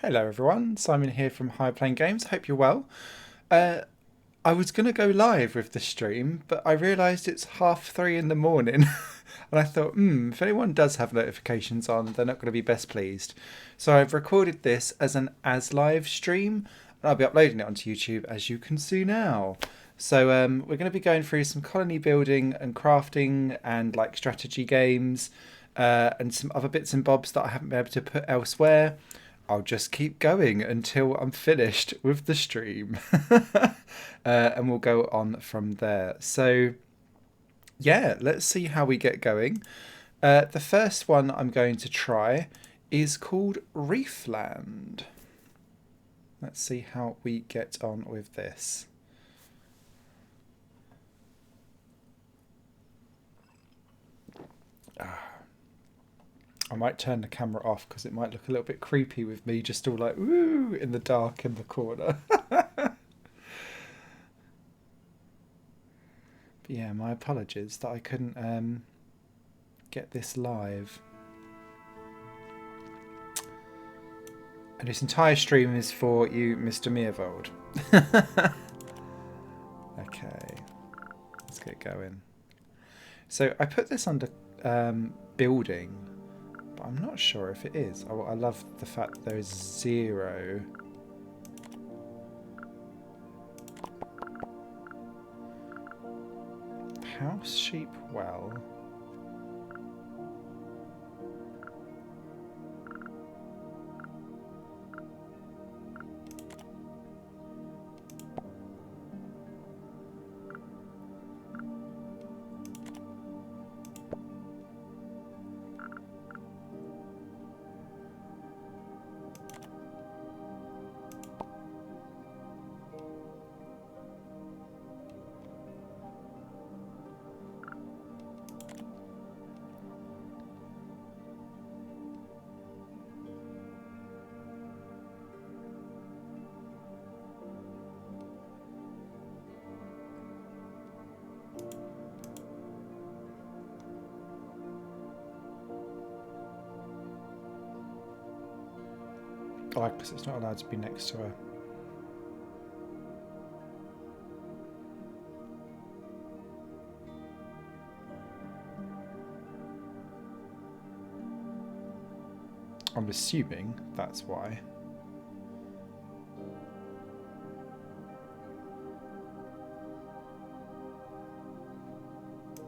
Hello everyone, Simon here from Higher Playing Games. Hope you're well. Uh, I was going to go live with the stream, but I realised it's 3:30 in the morning. And I thought, if anyone does have notifications on, they're not going to be best pleased. So I've recorded this as an as live stream, and I'll be uploading it onto YouTube, as you can see now. So we're going to be going through some colony building and crafting and like strategy games and some other bits and bobs that I haven't been able to put elsewhere. I'll just keep going until I'm finished with the stream. And we'll go on from there. So, yeah, let's see how we get going. The first one I'm going to try is called Reefland. Let's see how we get on with this. I might turn the camera off because it might look a little bit creepy with me just all like, ooh, in the dark in the corner. But yeah, my apologies that I couldn't get this live. And this entire stream is for you, Mr. Meervold. Okay, let's get going. So I put this under building, but I'm not sure if it is. Oh, I love the fact that there is 0. House, sheep, well. Oh, because it's not allowed to be next to her. I'm assuming that's why.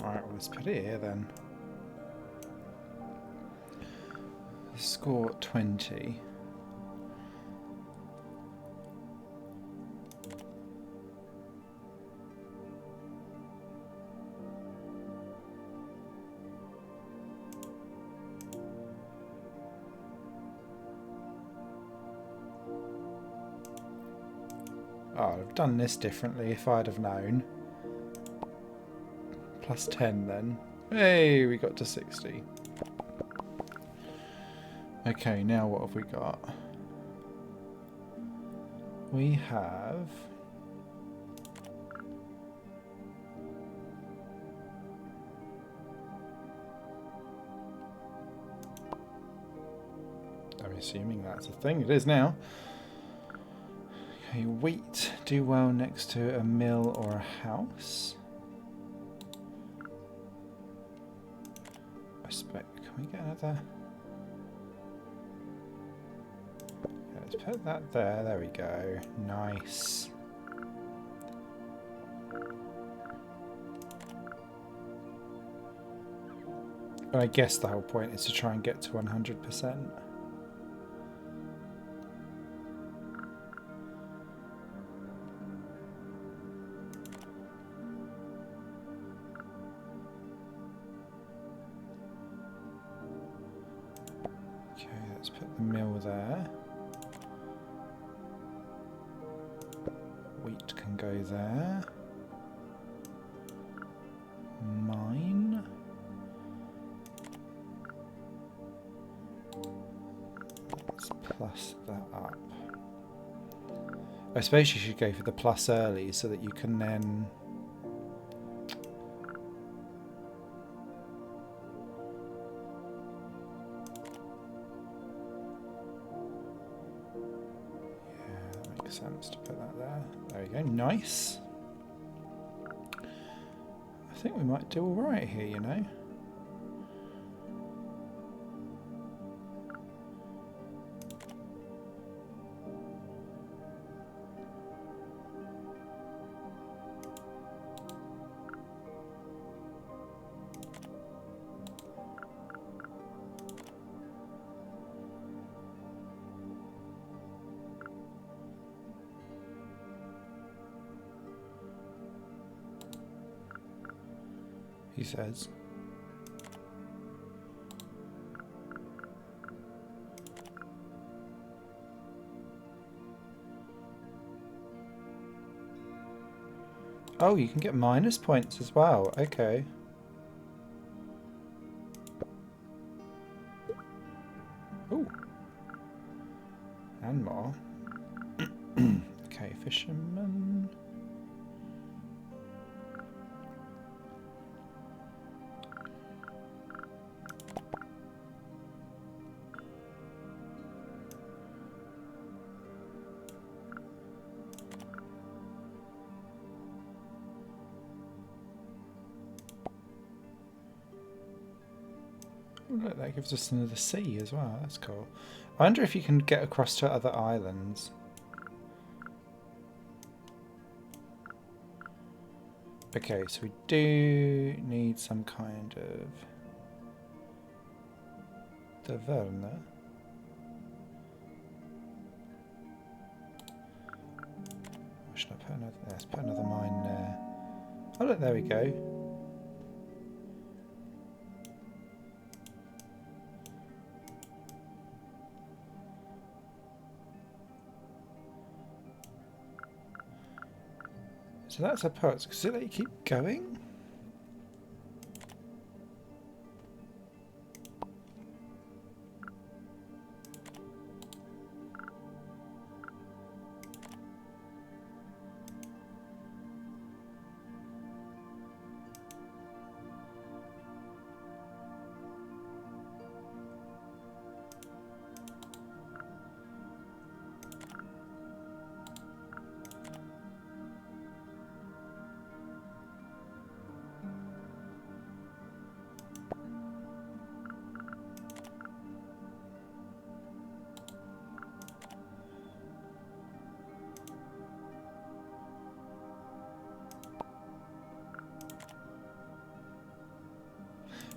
Alright, well, let's put it here then. Score 20. Oh, I'd have done this differently if I'd have known. Plus 10 then. Hey, we got to 60. Okay, now what have we got? We have... I'm assuming that's a thing. It is now. Okay, wheat. Do well next to a mill or a house. I expect... Can we get another... Yeah, let's put that there. There we go. Nice. And I guess the whole point is to try and get to 100%. Okay, let's put the mill there. Wheat can go there. Mine. Let's plus that up. I suppose you should go for the plus early so that you can then... makes sense to put that there. There we go, nice. I think we might do alright here, you know. He says. Oh, you can get minus points as well. Okay. Ooh. And more. Okay, fisherman. Look, that gives us another sea as well. That's cool. I wonder if you can get across to other islands. Okay, so we do need some kind of tavern. Should I put another? Let's put another mine there. Oh look, there we go. So that's a port. Does it let you keep going?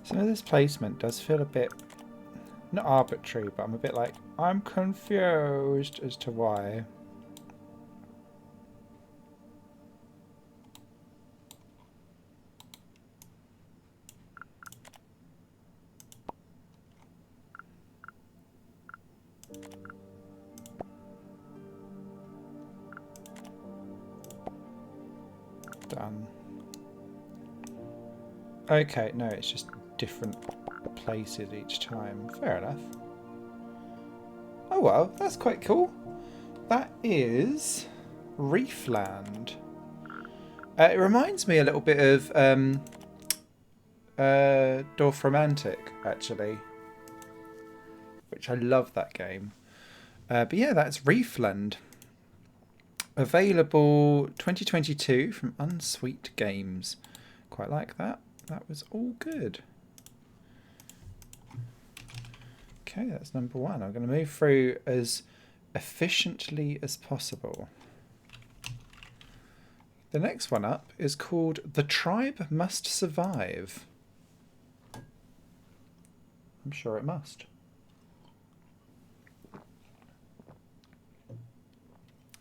Some of this placement does feel a bit, not arbitrary, but I'm a bit like, I'm confused as to why. Done. Okay, no, it's just different places each time. Fair enough. Oh well, that's quite cool. That is Reefland. It reminds me a little bit of Dorfromantic, actually, which I love that game. But yeah, that's Reefland. Available 2022 from Unsweet Games. Quite like that. That was all good. Okay, that's number one. I'm going to move through as efficiently as possible. The next one up is called The Tribe Must Survive. I'm sure it must.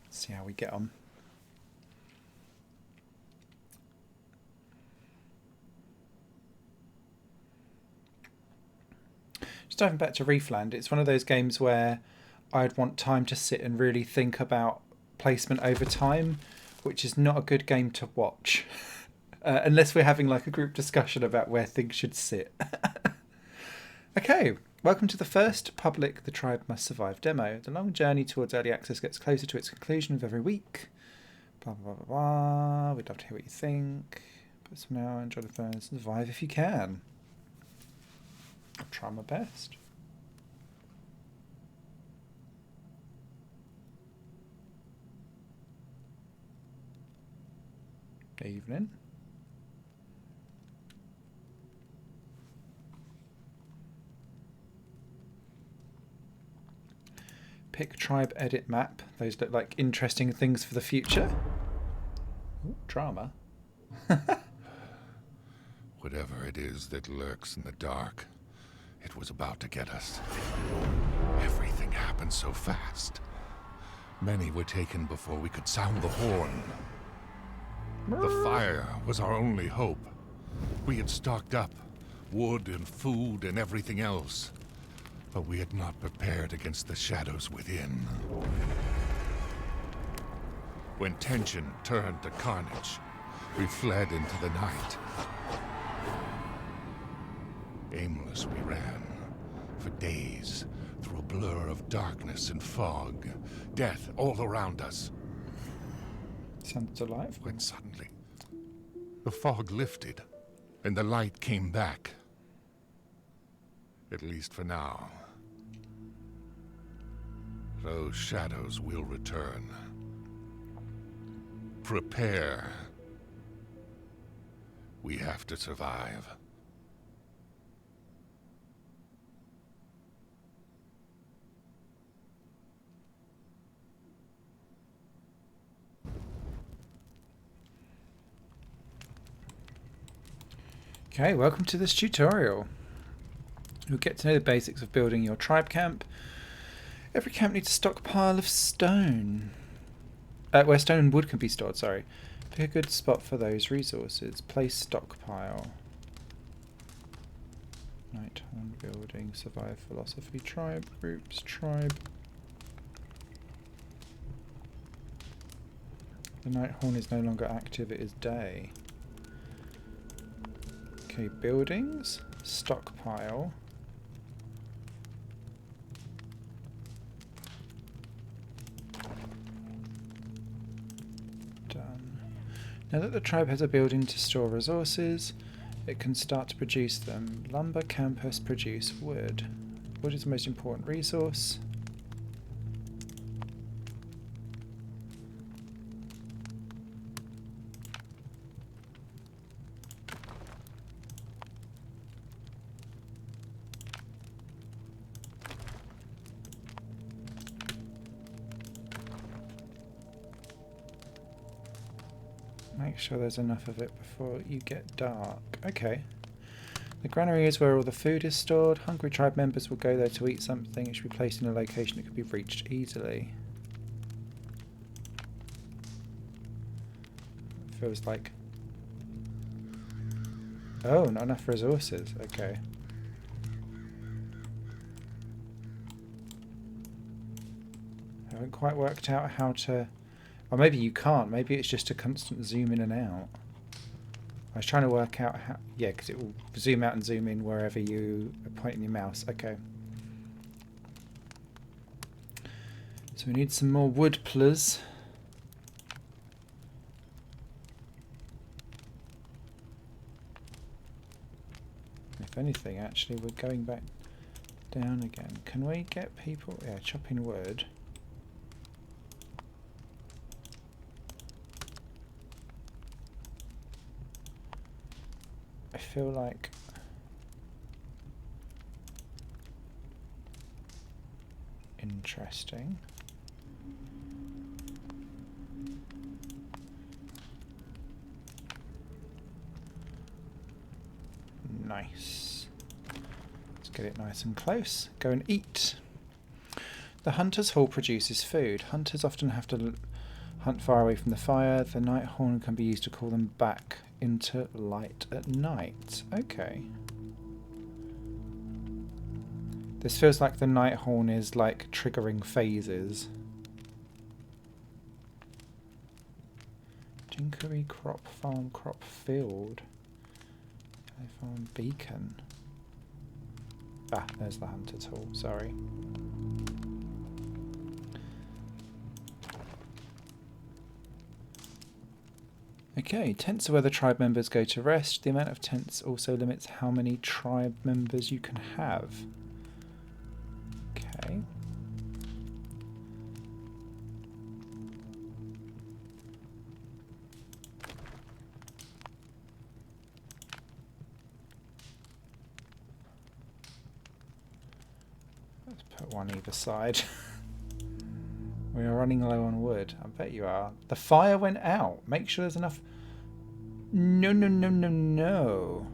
Let's see how we get on. Just diving back to Reefland, it's one of those games where I'd want time to sit and really think about placement over time, which is not a good game to watch. Unless we're having like a group discussion about where things should sit. Okay, welcome to the first public The Tribe Must Survive demo. The long journey towards early access gets closer to its conclusion with every week. Blah, blah, blah, blah. We'd love to hear what you think. Put some now, enjoy the first. Survive if you can. I'll try my best. Evening. Pick tribe edit map. Those look like interesting things for the future. Ooh, drama. Whatever it is that lurks in the dark, it was about to get us. Everything happened so fast. Many were taken before we could sound the horn. The fire was our only hope. We had stocked up, wood and food and everything else. But we had not prepared against the shadows within. When tension turned to carnage, we fled into the night. Aimless we ran, for days, through a blur of darkness and fog. Death all around us. Sounds alive. When suddenly, the fog lifted, and the light came back. At least for now. Those shadows will return. Prepare. We have to survive. Okay, welcome to this tutorial. You'll get to know the basics of building your tribe camp. Every camp needs a stockpile of stone. Where stone and wood can be stored, sorry. Pick a good spot for those resources. Place stockpile. Nighthorn building, survive philosophy, tribe, groups, tribe. The Nighthorn is no longer active, it is day. Okay, buildings, stockpile. Done. Now that the tribe has a building to store resources, it can start to produce them. Lumber, campus, produce wood. Wood is the most important resource. Make sure there's enough of it before you get dark. Okay. The granary is where all the food is stored. Hungry tribe members will go there to eat something. It should be placed in a location that can be reached easily. Feels like... Oh, not enough resources. Okay. I haven't quite worked out how to... Or maybe you can't. Maybe it's just a constant zoom in and out. I was trying to work out how... Yeah, because it will zoom out and zoom in wherever you are pointing your mouse. Okay. So we need some more wood, please. If anything, actually, we're going back down again. Can we get people... Yeah, chopping wood. I feel like interesting. Nice. Let's get it nice and close. Go and eat. The hunter's hall produces food. Hunters often have to hunt far away from the fire. The night horn can be used to call them back into light at night. Okay. This feels like the night horn is like triggering phases. Jinkery crop farm crop field. Farm beacon. Ah, there's the hunter's hall, sorry. Okay, tents are where the tribe members go to rest. The amount of tents also limits how many tribe members you can have. Okay. Put one either side. We are running low on wood. I bet you are. The fire went out. Make sure there's enough. No, no, no, no, no.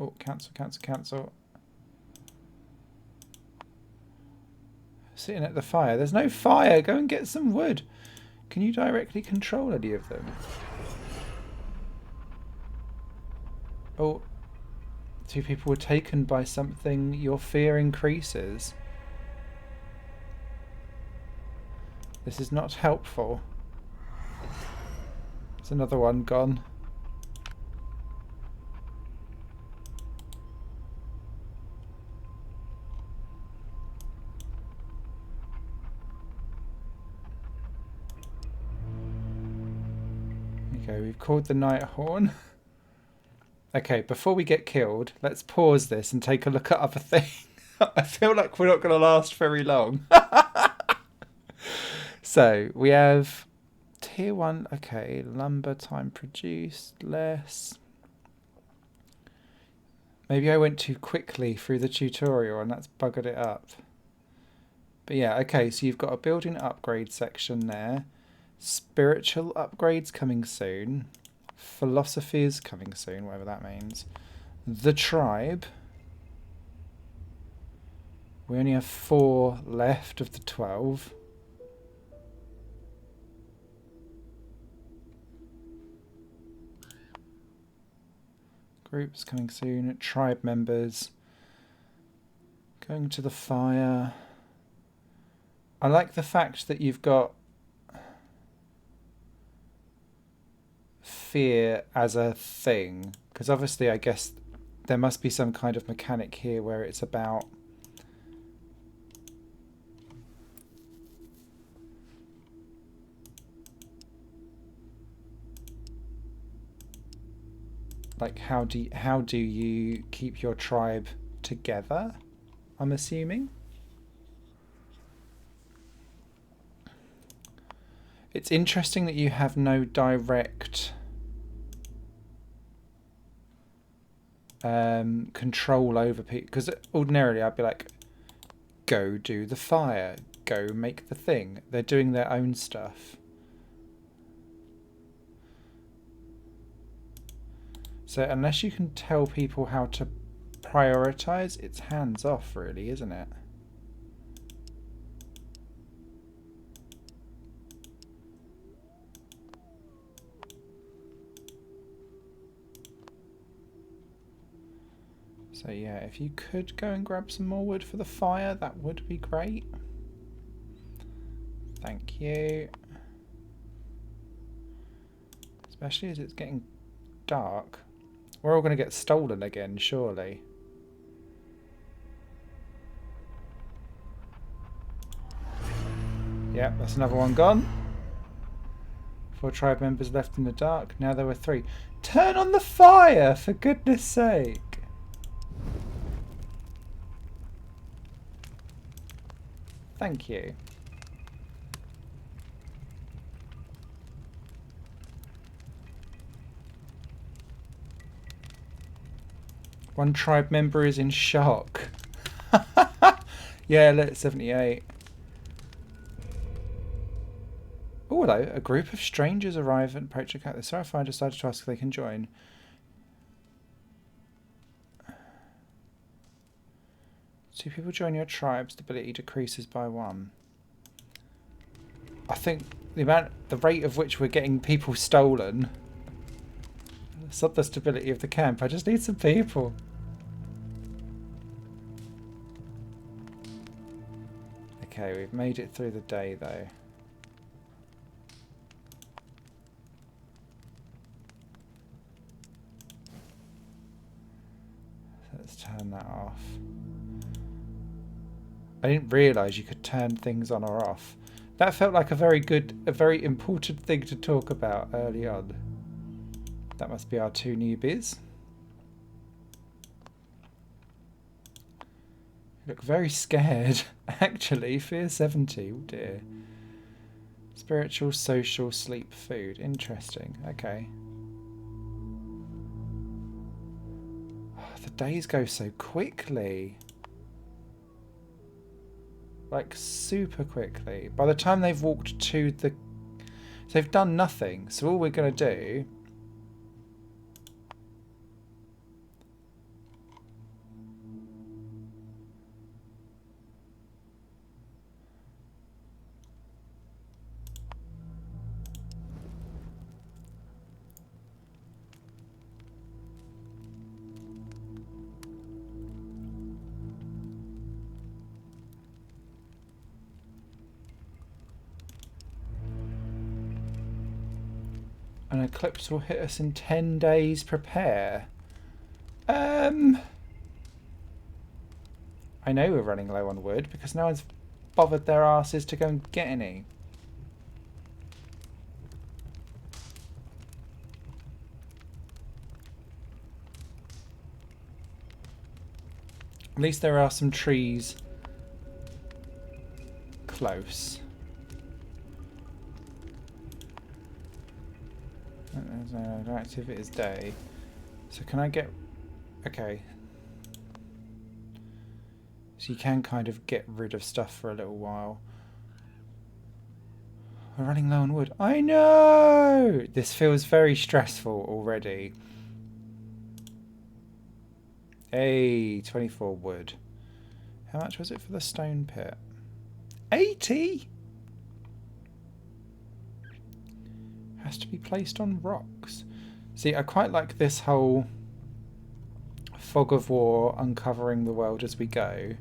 Oh, cancel, cancel, cancel. Sitting at the fire. There's no fire. Go and get some wood. Can you directly control any of them? Oh, 2 people were taken by something. Your fear increases. This is not helpful. There's another one gone. Okay, we've called the night horn. Okay, before we get killed, let's pause this and take a look at other things. I feel like we're not going to last very long. So, we have tier 1. Okay, lumber time produced, less. Maybe I went too quickly through the tutorial and that's buggered it up. But yeah, okay, so you've got a building upgrade section there. Spiritual upgrades coming soon. Philosophies coming soon, whatever that means. The tribe. We only have 4 left of the 12. Groups coming soon. Tribe members. Going to the fire. I like the fact that you've got fear as a thing, because obviously I guess there must be some kind of mechanic here where it's about like how do you keep your tribe together, I'm assuming. It's interesting that you have no direct control over people, because ordinarily I'd be like, go do the fire, go make the thing. They're doing their own stuff. So unless you can tell people how to prioritize, it's hands off really, isn't it? So yeah, if you could go and grab some more wood for the fire, that would be great. Thank you. Especially as it's getting dark. We're all going to get stolen again, surely. Yeah, that's another one gone. 4 tribe members left in the dark. Now there were 3. Turn on the fire, for goodness sake. Thank you. One tribe member is in shock. Yeah, let 78. Oh, hello. A group of strangers arrive and approach a cat. The Seraphim decided to ask if they can join. Two people join your tribe, stability decreases by 1. I think the rate of which we're getting people stolen. It's not the stability of the camp. I just need some people. Okay, we've made it through the day though. So let's turn that off. I didn't realise you could turn things on or off. That felt like a very important thing to talk about early on. That must be our 2 newbies. You look very scared, actually. Fear 70, oh dear. Spiritual, social, sleep, food. Interesting, okay. Oh, the Days go so quickly. Like, super quickly. By the time they've walked to the... They've done nothing. So all we're going to do... An eclipse will hit us in 10 days. Prepare. I know we're running low on wood because no one's bothered their asses to go and get any. At least there are some trees close. There's no activity is day. So can I get... Okay. So you can kind of get rid of stuff for a little while. We're running low on wood. I know! This feels very stressful already. Hey, 24 wood. How much was it for the stone pit? 80? Has to be placed on rocks. See, I quite like this whole fog of war, uncovering the world as we go.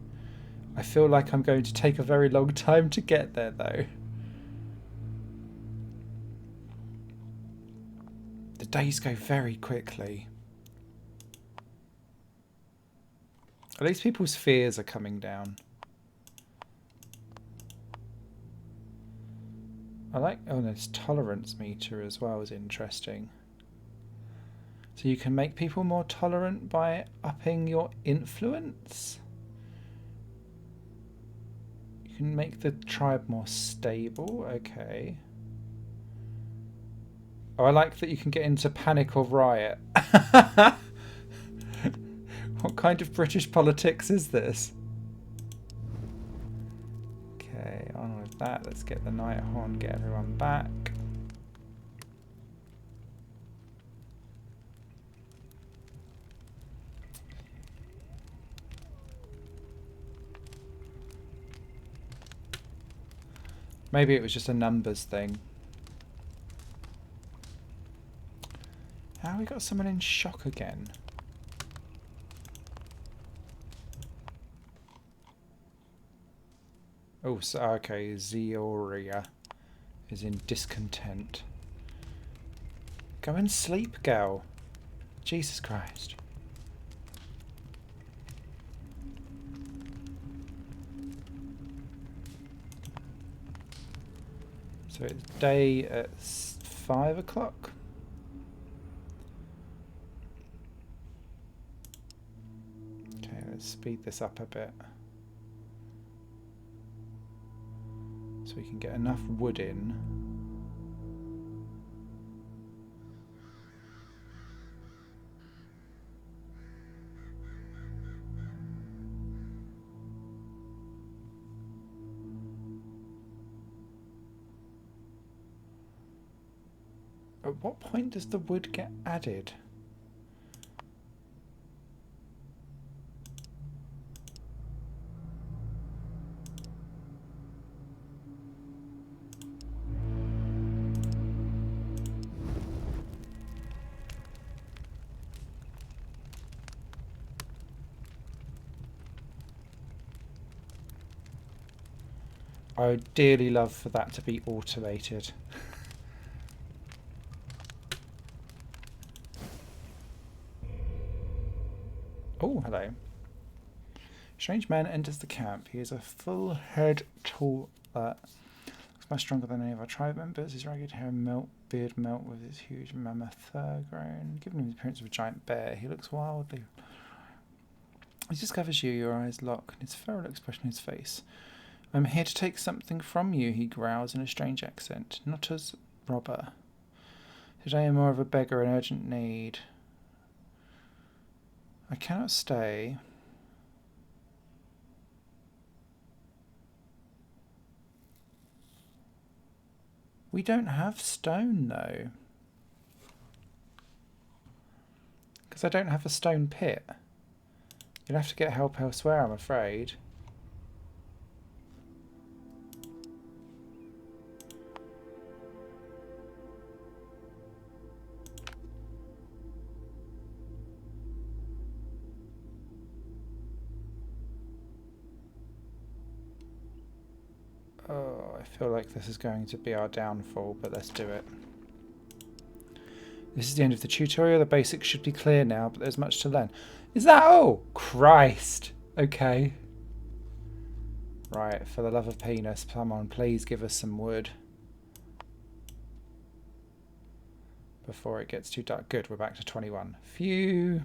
I feel like I'm going to take a very long time to get there, though. The days go very quickly. At least people's fears are coming down. I like... Oh, this tolerance meter as well is interesting. So you can make people more tolerant by upping your influence. You can make the tribe more stable. Okay. Oh, I like that you can get into panic or riot. What kind of British politics is this? Okay, on with that. Let's get the night horn, get everyone back. Maybe it was just a numbers thing. How we got someone in shock again? Oh, so, okay, Zeoria is in discontent. Go and sleep, gal. Jesus Christ. So it's day at 5 o'clock. Okay, let's speed this up a bit. So we can get enough wood in. At what point does the wood get added? I would dearly love for that to be automated. Oh, hello. Strange man enters the camp. He is a full head tall. Looks much stronger than any of our tribe members. His ragged hair beard melt with his huge mammoth fur grown. Giving him the appearance of a giant bear, he looks wildly. He discovers you, your eyes lock, and his feral expression in his face. I'm here to take something from you, he growls in a strange accent. Not as robber. Today I'm more of a beggar in urgent need. I cannot stay. We don't have stone though. Because I don't have a stone pit. You'll have to get help elsewhere, I'm afraid. Oh, I feel like this is going to be our downfall, but let's do it. This is the end of the tutorial. The basics should be clear now, but there's much to learn. Is that all? Christ. Okay. Right, for the love of penis, come on, please give us some wood. Before it gets too dark. Good, we're back to 21. Phew.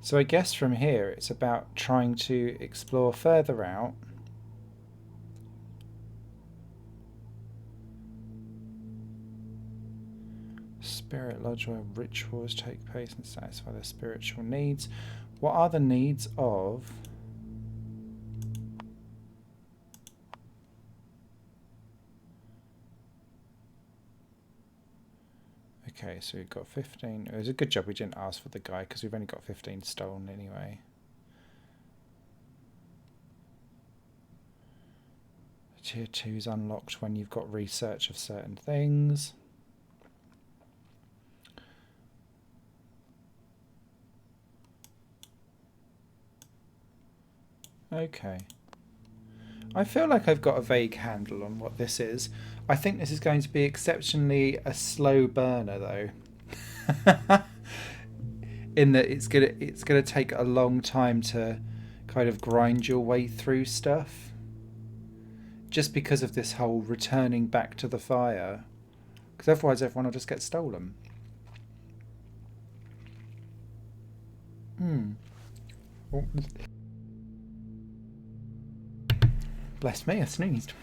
So I guess from here it's about trying to explore further out. Spirit lodge where rituals take place and satisfy their spiritual needs. What are the needs of... Okay, so we've got 15. It was a good job we didn't ask for the guy because we've only got 15 stolen anyway. Tier 2 is unlocked when you've got research of certain things. Okay. I feel like I've got a vague handle on what this is. I think this is going to be exceptionally a slow burner though. In that it's gonna take a long time to kind of grind your way through stuff. Just because of this whole returning back to the fire. Because otherwise everyone will just get stolen. Oh. Bless me, I sneezed.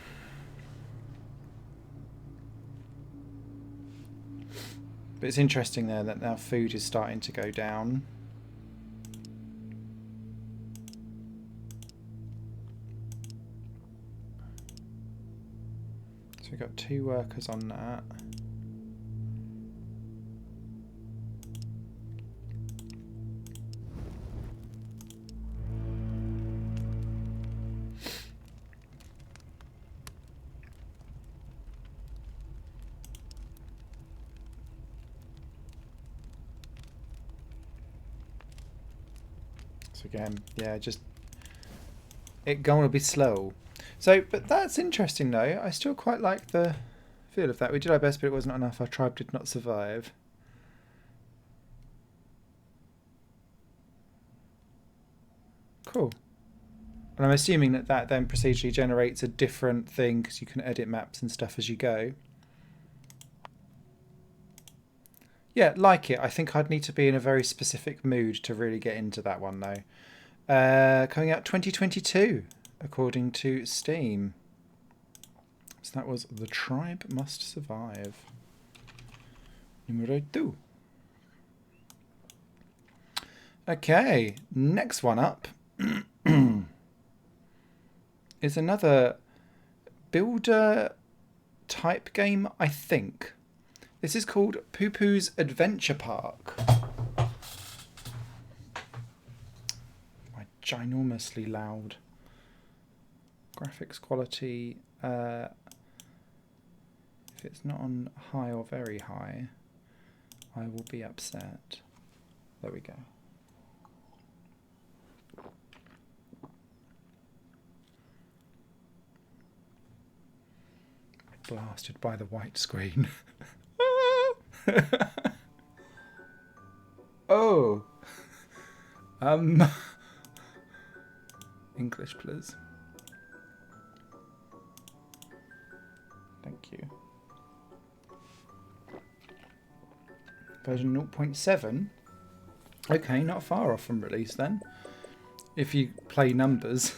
But it's interesting there that now food is starting to go down. So we've got 2 workers on that. So again, yeah, just it going to be slow. So, but that's interesting though. I still quite like the feel of that. We did our best, but it wasn't enough. Our tribe did not survive. Cool. And I'm assuming that that then procedurally generates a different thing because you can edit maps and stuff as you go. Yeah, like it. I think I'd need to be in a very specific mood to really get into that one though. Coming out 2022, according to Steam. So that was The Tribe Must Survive. Numero 2. Okay, next one up is another builder type game, I think. This is called PuPu's Adventure Park. My ginormously loud graphics quality. If it's not on high or very high, I will be upset. There we go. blasted by the white screen. Oh. English, please. Thank you. Version 0.7. Okay, not far off from release then. If you play numbers.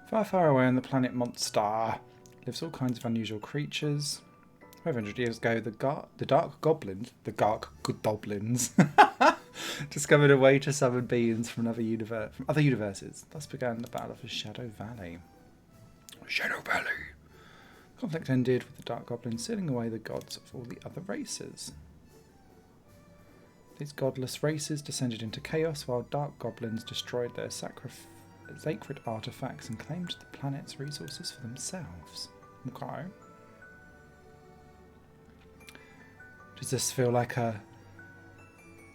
Far, far away on the planet Monster lives all kinds of unusual creatures. 500 years ago, the Dark Goblins discovered a way to summon beings from other universes. Thus began the Battle of Shadow Valley. Shadow Valley. Conflict ended with the Dark Goblins sealing away the gods of all the other races. These godless races descended into chaos while Dark Goblins destroyed their sacred artifacts and claimed the planet's resources for themselves. Okay. Does this feel like a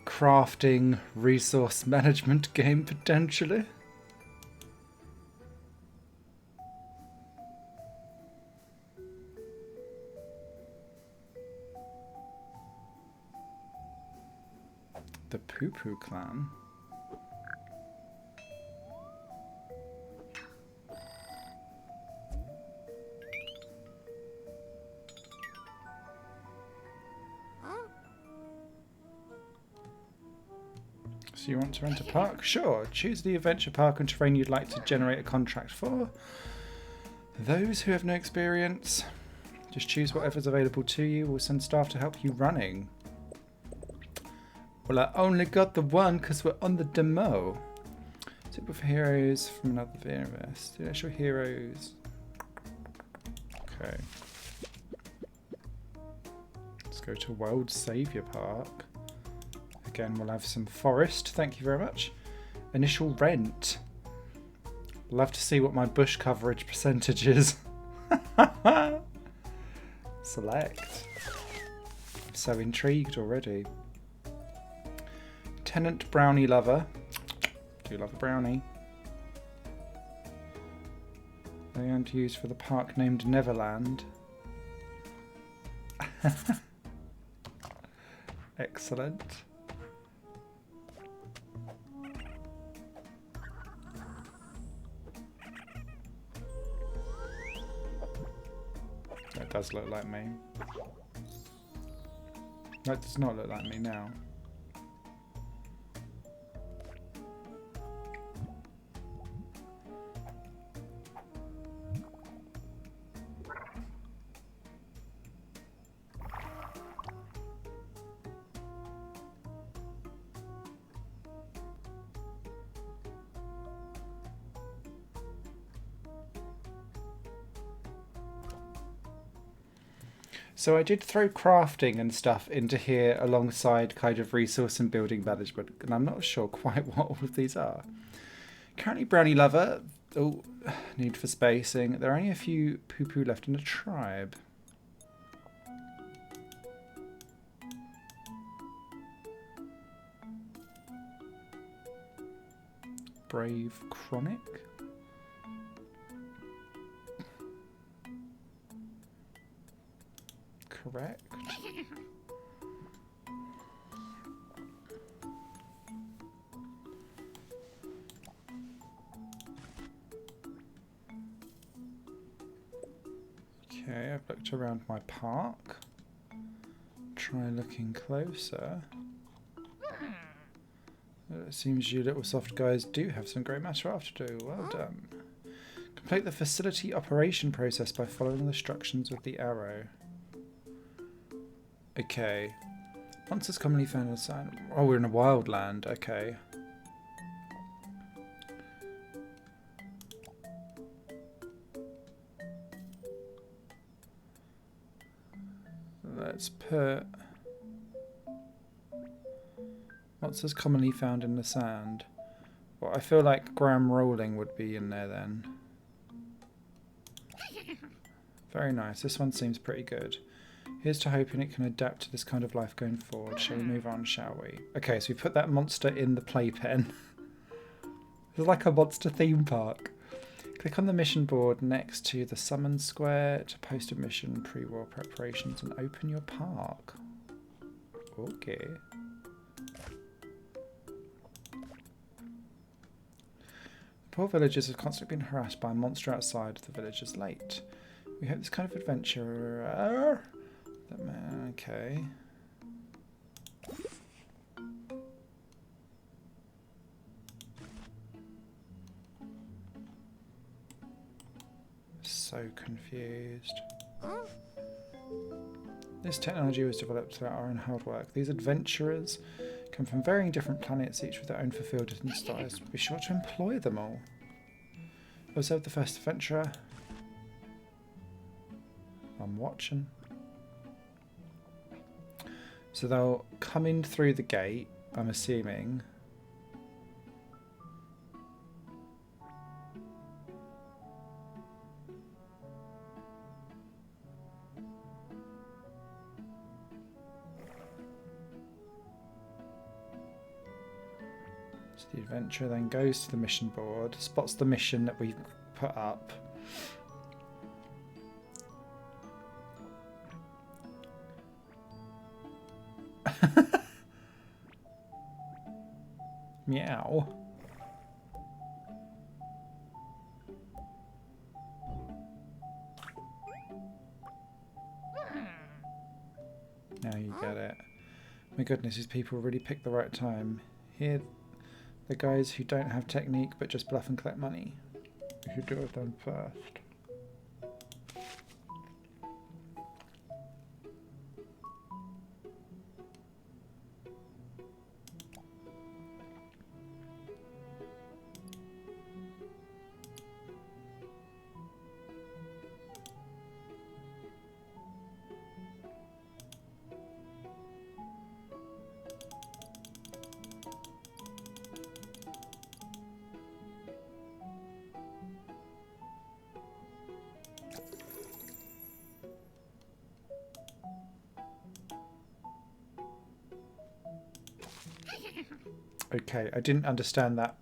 crafting resource management game potentially? The PuPu clan. So you want to rent a park? Sure. Choose the adventure park and terrain you'd like to generate a contract for. Those who have no experience, just choose whatever's available to you. We'll send staff to help you running. Well, I only got the one because we're on the demo. Super for heroes from another universe. The actual heroes. Okay. Let's go to World Saviour Park. Again, we'll have some forest. Thank you very much. Initial rent. Love to see what my bush coverage percentage is. Select. I'm so intrigued already. Tenant brownie lover. Do love a brownie. They aren't used for the park named Neverland. Excellent. That does look like me. That does not look like me now. So I did throw crafting and stuff into here alongside kind of resource and building management, and I'm not sure quite what all of these are. Currently brownie lover. Oh, need for spacing. There are only a few PuPu left in the tribe. Brave chronic. Correct. Okay, I've looked around my park. Try looking closer. It seems you little soft guys do have some grey matter after do. Well done. Complete the facility operation process by following the instructions with the arrow. Okay. Monsters commonly found in the sand. Oh, we're in a wild land. Okay. Let's put monsters commonly found in the sand. Well, I feel like Graham Rolling would be in there then. Very nice. This one seems pretty good. Here's to hoping it can adapt to this kind of life going forward. Shall we move on, shall we? Okay, so we put that monster in the playpen. It's like a monster theme park. Click on the mission board next to the summon square to post a mission, pre-war preparations, and open your park. Okay. The poor villagers have constantly been harassed by a monster outside the villagers late. We hope this kind of adventure... Okay. So confused. This technology was developed through our own hard work. These adventurers come from varying different planets, each with their own fulfilled styles. Be sure to employ them all. Observe the first adventurer. I'm watching. So they'll come in through the gate, I'm assuming. So the adventurer then goes to the mission board, spots the mission that we've put up. Meow. Now you get it. My goodness, these people really picked the right time. Here, the guys who don't have technique but just bluff and collect money. We should do it done first. Okay, I didn't understand that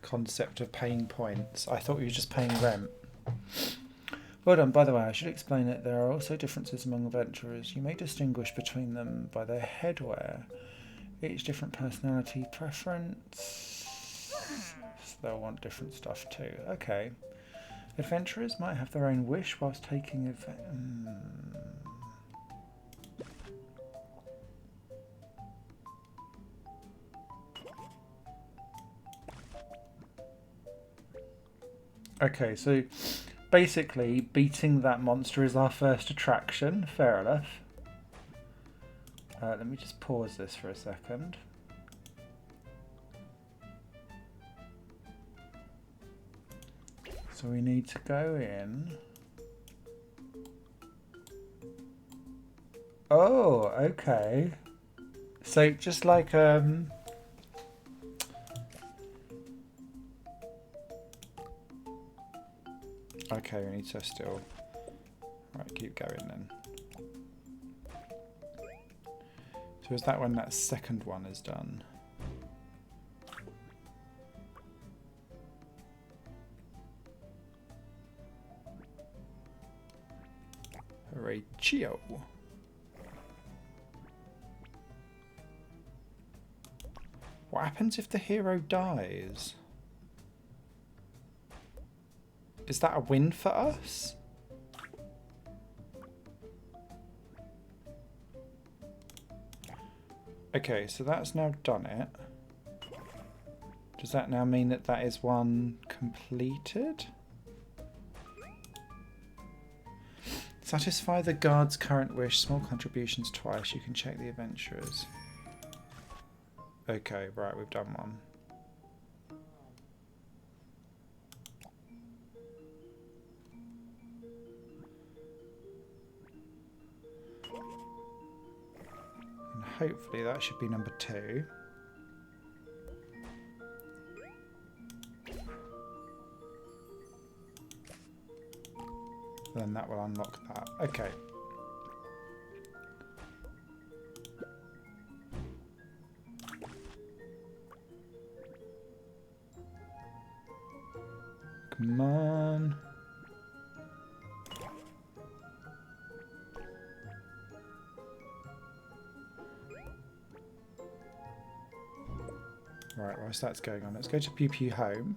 concept of paying points. I thought you were just paying rent. Well done. By the way, I should explain that there are also differences among adventurers. You may distinguish between them by their headwear. Each different personality preference. So they'll want different stuff too. Okay. Adventurers might have their own wish whilst taking Okay, so basically beating that monster is our first attraction. Fair enough. Let me just pause this for a second. So we need to go in. Oh, okay. So just like okay, we need to still... Right, keep going then. So is that when that second one is done? Horatio. What happens if the hero dies? Is that a win for us? Okay, so that's now done it. Does that now mean that that is one completed? Satisfy the guard's current wish. Small contributions twice. You can check the adventurers. Okay, right, we've done one. And hopefully that should be number 2. Then that will unlock that. Okay. Come on. Right, whilst that's going on, let's go to PuPu home.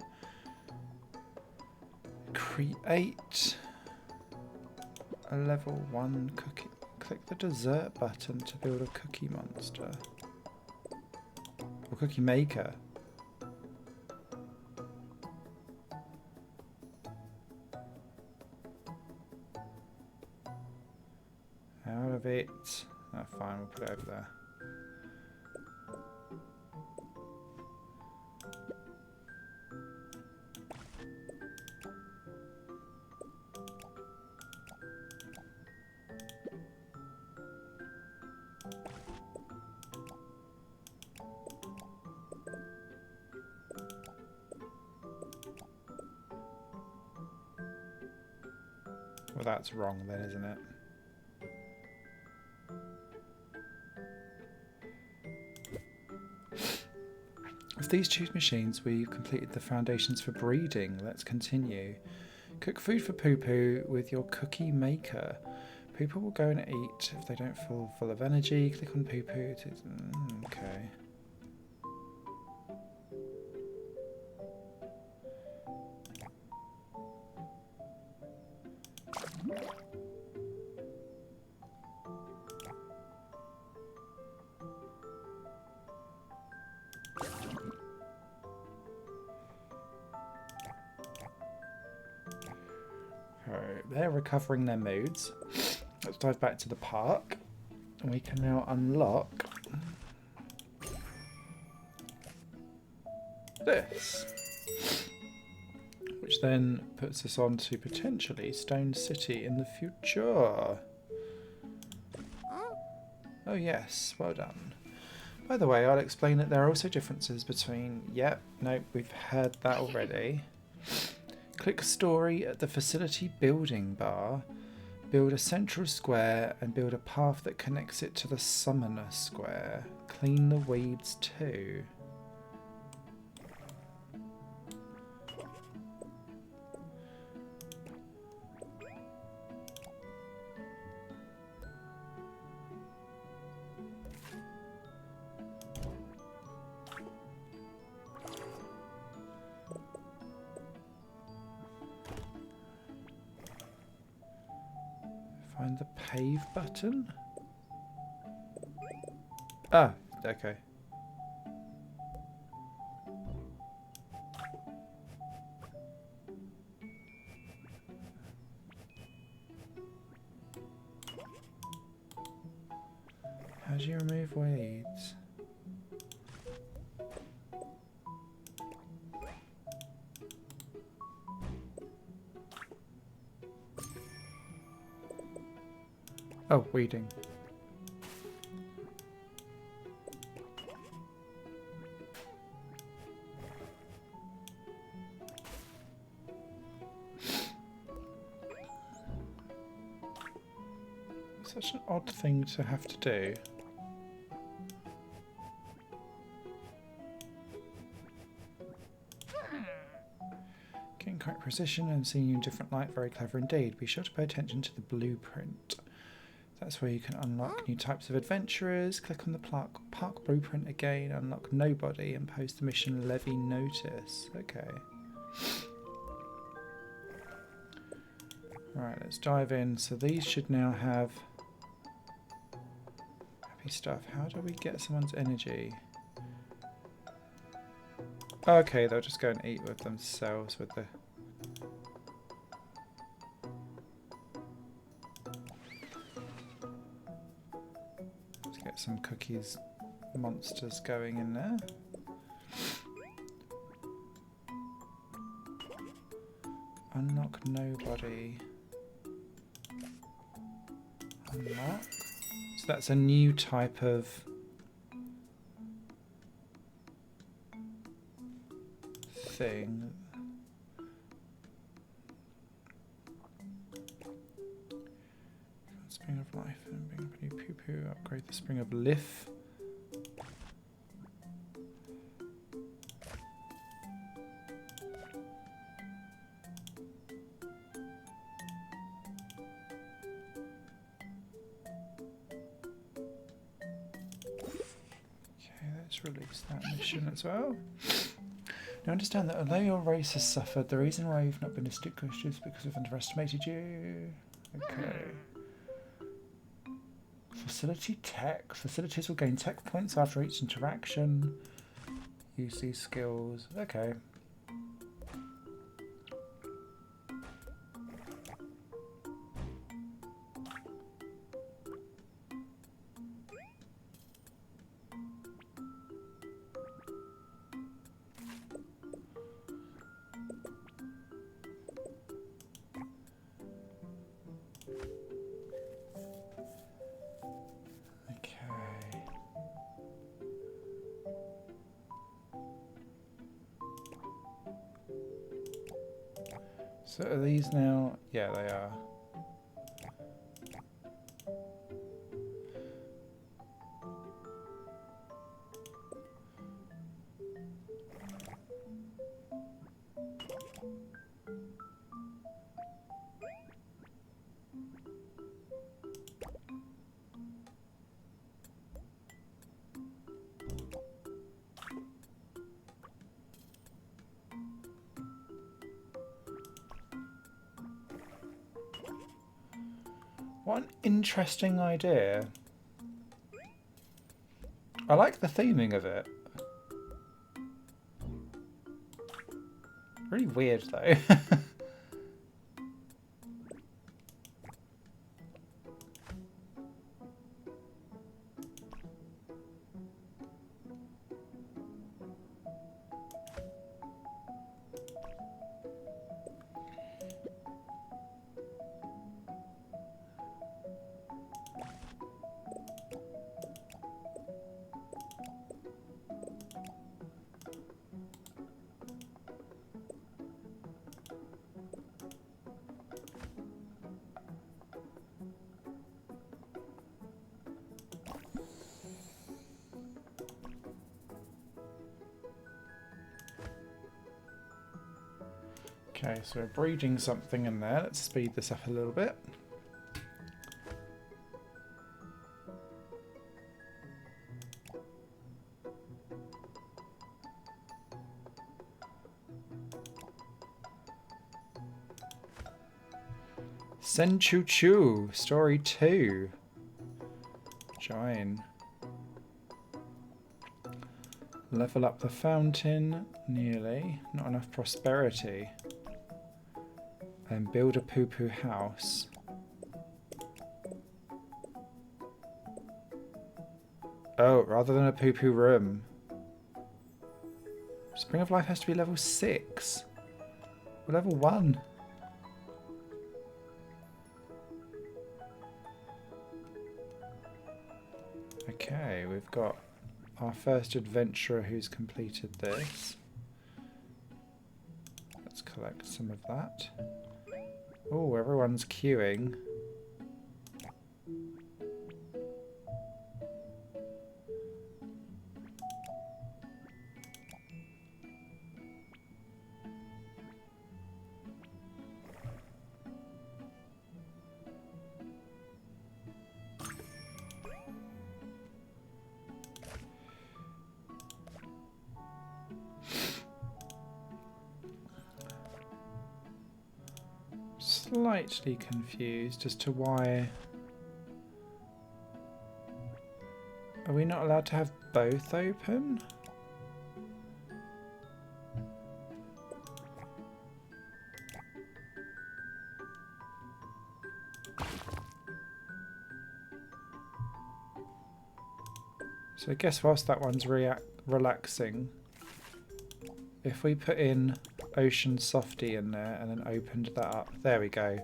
Create a level 1 cookie. Click the dessert button to build a cookie monster. Or cookie maker. Out of it. Oh, fine, we'll put it over there. Well, that's wrong then, isn't it? With these two machines, we've completed the foundations for breeding. Let's continue. Cook food for PuPu with your cookie maker. PuPu will go and eat if they don't feel full of energy. Click on PuPu to... okay. They're recovering their moods. Let's dive back to the park. And we can now unlock this. Which then puts us on to potentially Stone City in the future. Oh yes, well done. By the way, I'll explain that there are also differences between... Yep, nope, we've heard that already. Click story at the facility building bar. Build a central square and build a path that connects it to the summoner square. Clean the weeds too. Find the pave button. Ah, okay. How do you remove weeds? Oh, weeding. Such an odd thing to have to do. Getting correct precision and seeing you in different light, very clever indeed. Be sure to pay attention to the blueprint. That's where you can unlock new types of adventurers. Click on the park blueprint again, unlock nobody, and post the mission levy notice. Okay. Alright, let's dive in. So these should now have happy stuff. How do we get someone's energy? Okay, they'll just go and eat with themselves with the... Get some cookies monsters going in there. Unlock nobody. Unlock. So that's a new type of thing. Spring of life and bring up a new PuPu. Upgrade the spring of life. Let's release that mission as well. Now understand that although your race has suffered, the reason why you've not been distinguished is because we've underestimated you. Okay. Facility tech. Facilities will gain tech points after each interaction. Use these skills. Okay. So are these now? Yeah, they are. What an interesting idea. I like the theming of it. Really weird though. Okay, so we're breeding something in there. Let's speed this up a little bit. Send Choo Choo, Story 2. Join. Level up the fountain, nearly. Not enough prosperity. And build a PuPu house. Oh, rather than a PuPu room. Spring of Life has to be level 6. We're level 1. Okay, we've got our first adventurer who's completed this. Let's collect some of that. Oh, everyone's queuing. Slightly confused as to why. Are we not allowed to have both open? So I guess whilst that one's relaxing, if we put in Ocean Softy in there and then opened that up, there we go.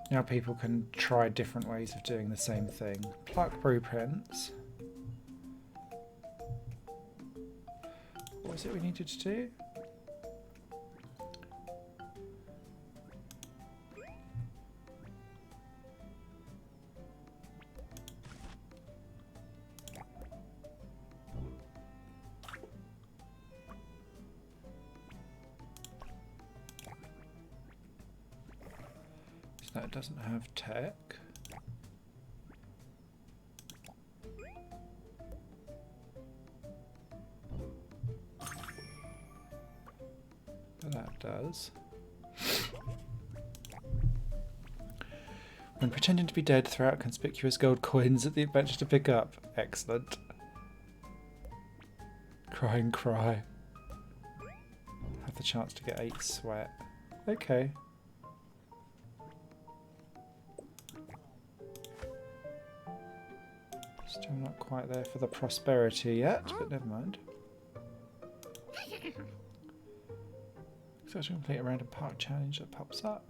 Now people can try different ways of doing the same thing. Pluck blueprints. What was it we needed to do? That doesn't have tech. does. When pretending to be dead, throw out conspicuous gold coins at the adventure to pick up. Excellent. Cry and cry. Have the chance to get 8 sweat. Okay. Still not quite there for the prosperity yet, but never mind. So to complete a random park challenge that pops up.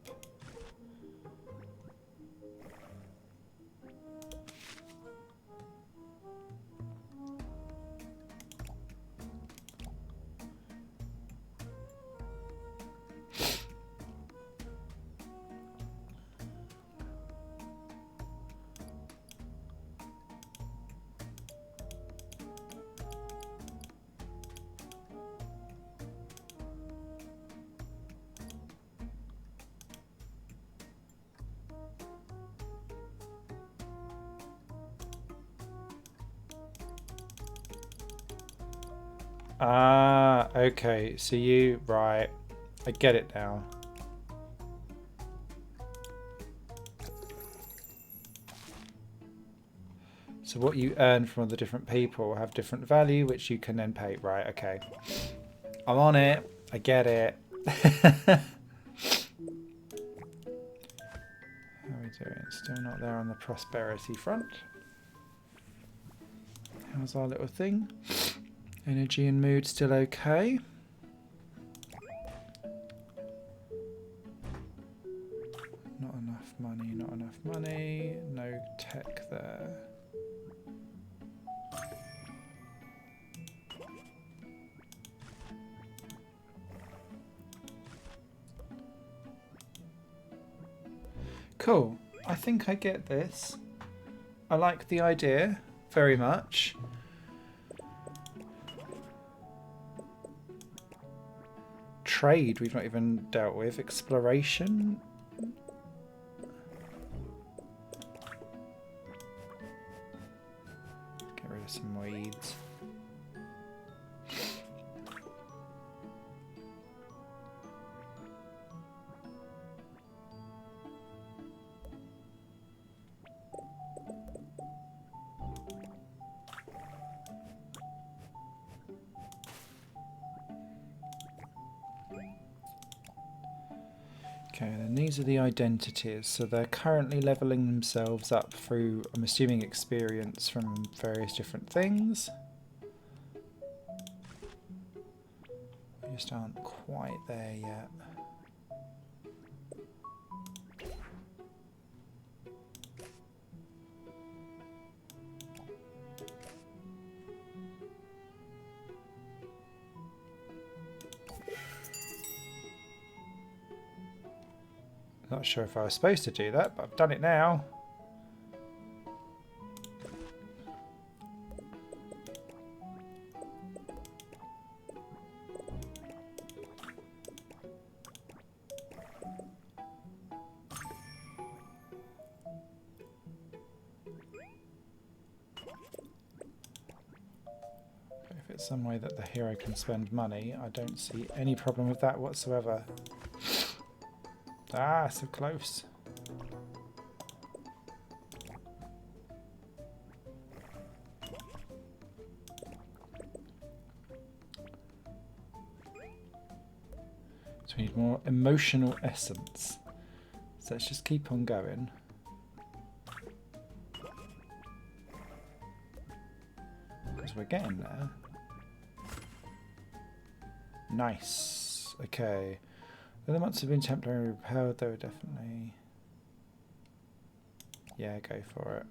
Ah, okay. So you, right. I get it now. So what you earn from other different people have different value, which you can then pay. Right, okay. I'm on it. I get it. How are we doing? Still not there on the prosperity front. How's our little thing? Energy and mood still okay. Not enough money, not enough money. No tech there. Cool. I think I get this. I like the idea very much. Trade we've not even dealt with. Exploration. Get rid of some weeds. Okay, then these are the identities. So they're currently leveling themselves up through, I'm assuming, experience from various different things. We just aren't quite there yet. Not sure if I was supposed to do that, but I've done it now. If it's some way that the hero can spend money, I don't see any problem with that whatsoever. Ah, so close. So we need more emotional essence. So let's just keep on going. Because we're getting there. Nice. Okay. The months have been temporarily repelled, they were definitely... Yeah, go for it.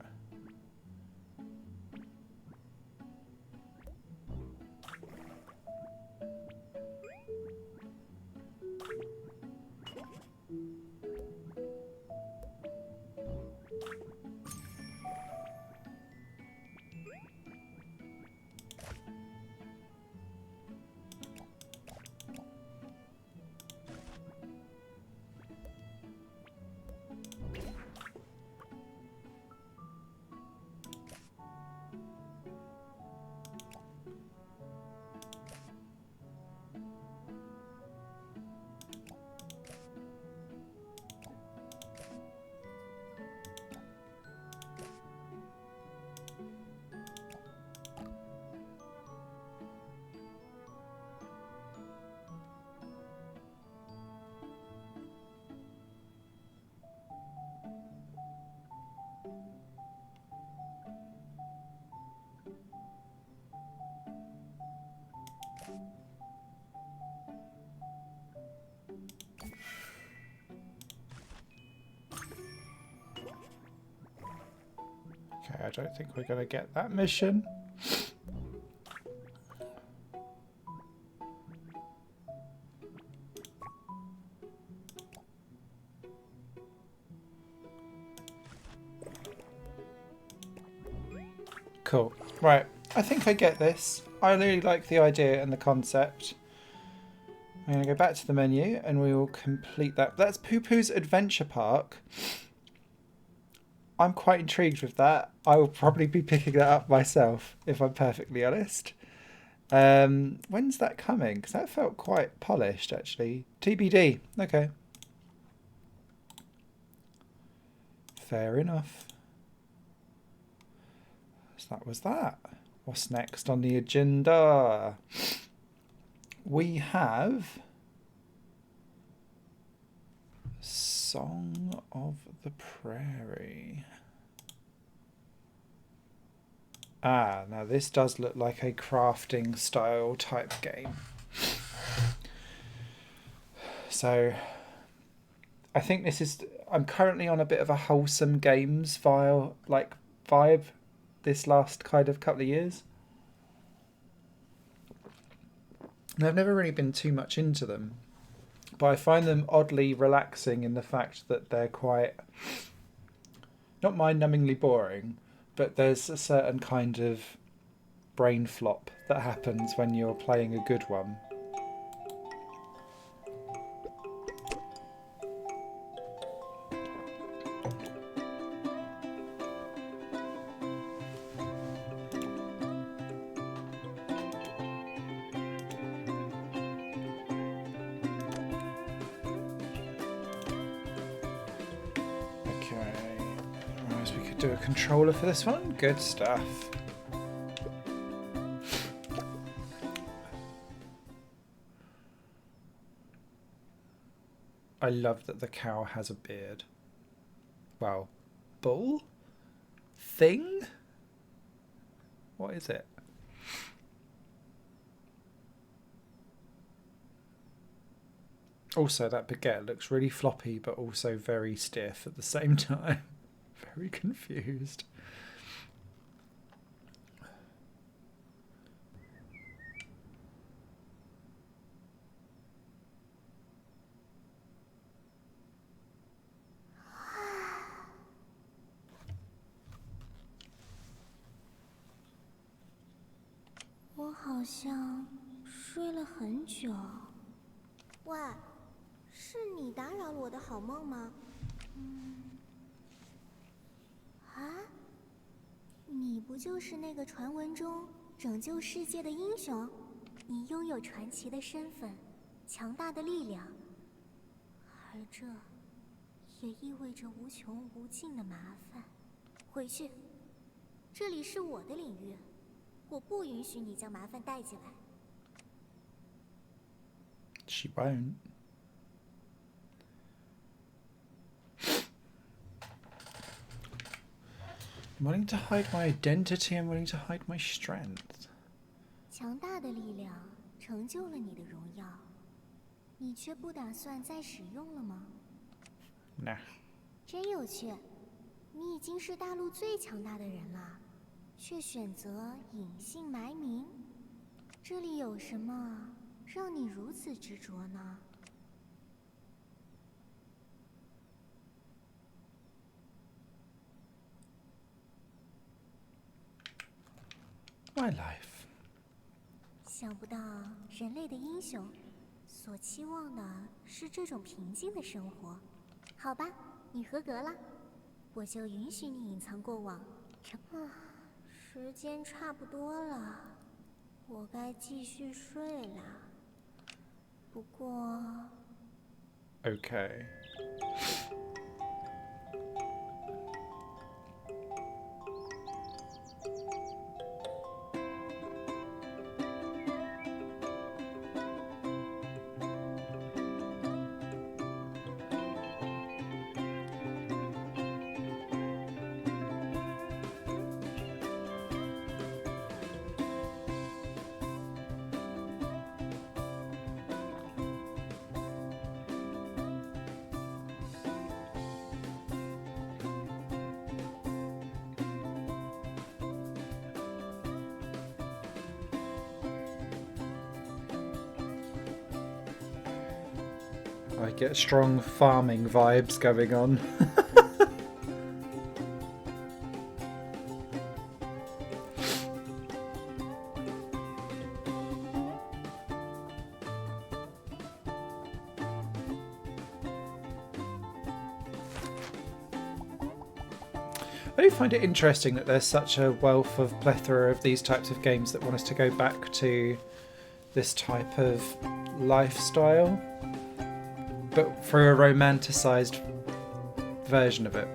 I don't think we're going to get that mission. Cool. Right, I think I get this. I really like the idea and the concept. I'm going to go back to the menu and we will complete that. That's PuPu's Adventure Park. I'm quite intrigued with that. I will probably be picking that up myself, if I'm perfectly honest. When's that coming? Because that felt quite polished, actually. TBD. Okay. Fair enough. So that was that. What's next on the agenda? We have Song of the Prairie. Ah, now this does look like a crafting style type game. So I think this is, I'm currently on a bit of a wholesome games vibe this last kind of couple of years. And I've never really been too much into them, but I find them oddly relaxing in the fact that they're quite, not mind-numbingly boring, but there's a certain kind of brain flop that happens when you're playing a good one. Do a controller for this one. Good stuff. I love that the cow has a beard. Well, bull? Thing? What is it? Also, that baguette looks really floppy, but also very stiff at the same time. Very confused.我好像睡了很久。喂，是你打扰了我的好梦吗？你不就是那个传闻中拯救世界的英雄？你拥有传奇的身份，强大的力量，而这也意味着无穷无尽的麻烦。回去，这里是我的领域，我不允许你将麻烦带进来。She won't. I'm willing to hide my identity. I'm willing to hide my strength. 强大的力量成就了你的荣耀，你却不打算再使用了吗？ Nah. 真有趣，你已经是大陆最强大的人了，却选择隐姓埋名。这里有什么让你如此执着呢？ My life. 想不到人类的英雄所期望的是这种平静的生活。好吧，你合格了，我就允许你隐藏过往。时间差不多了，我该继续睡了。不过 Okay. I get strong farming vibes going on. I do find it interesting that there's such a wealth of plethora of these types of games that want us to go back to this type of lifestyle, but for a romanticised version of it.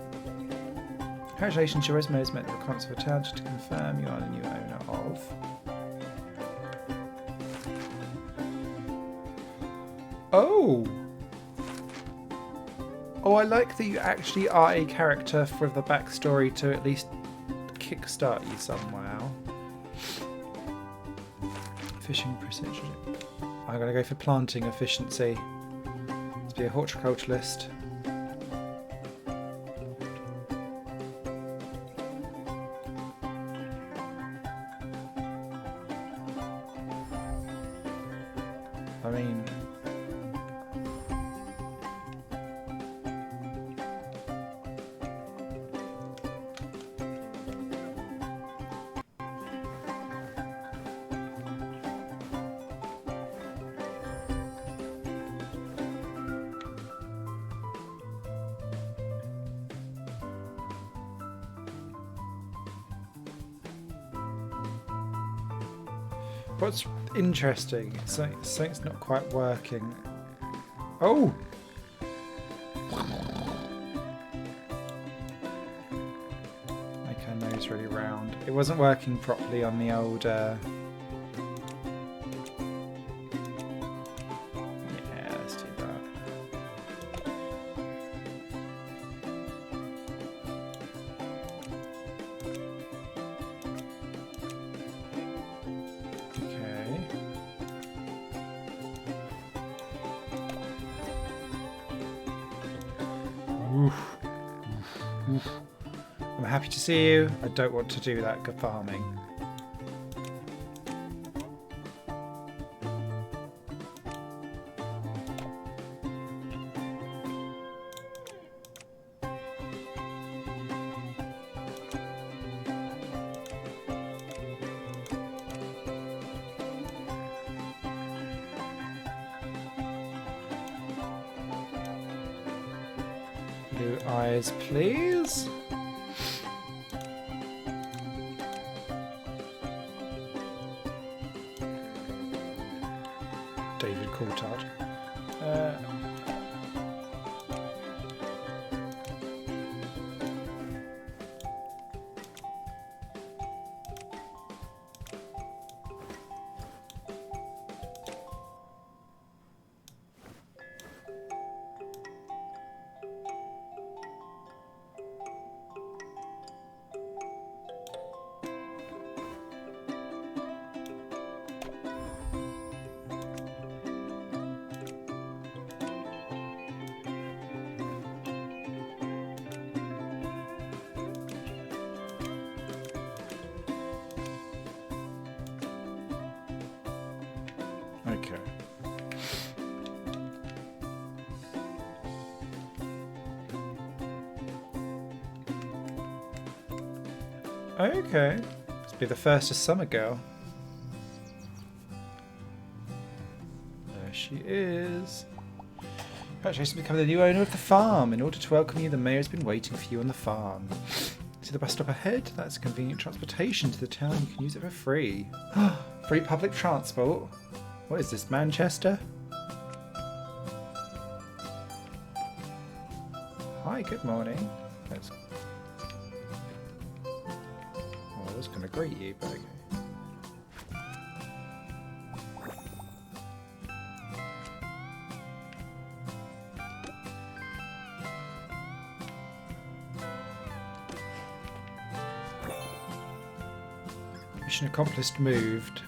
Congratulations, your resume has met the requirements of a town to confirm you are the new owner of. Oh! Oh, I like that you actually are a character for the backstory to at least kickstart you somehow. Fishing precision. I'm going to go for planting efficiency. Let's be a horticulturalist. I mean... What's interesting, something's not quite working. Oh! Make her nose really round. It wasn't working properly on the old... Yeah, let's do that. I'm happy to see you. I don't want to do that good farming. Blue eyes, please. David Coulthard. Okay. Okay. Let's be the first of Summer Girl. There she is. Congratulations on becoming the new owner of the farm. In order to welcome you, the mayor has been waiting for you on the farm. See the bus stop ahead? That's convenient transportation to the town. You can use it for free. Free public transport? What is this, Manchester? Hi, good morning. That's... Oh, I was going to greet you, but okay. Mission accomplished, moved.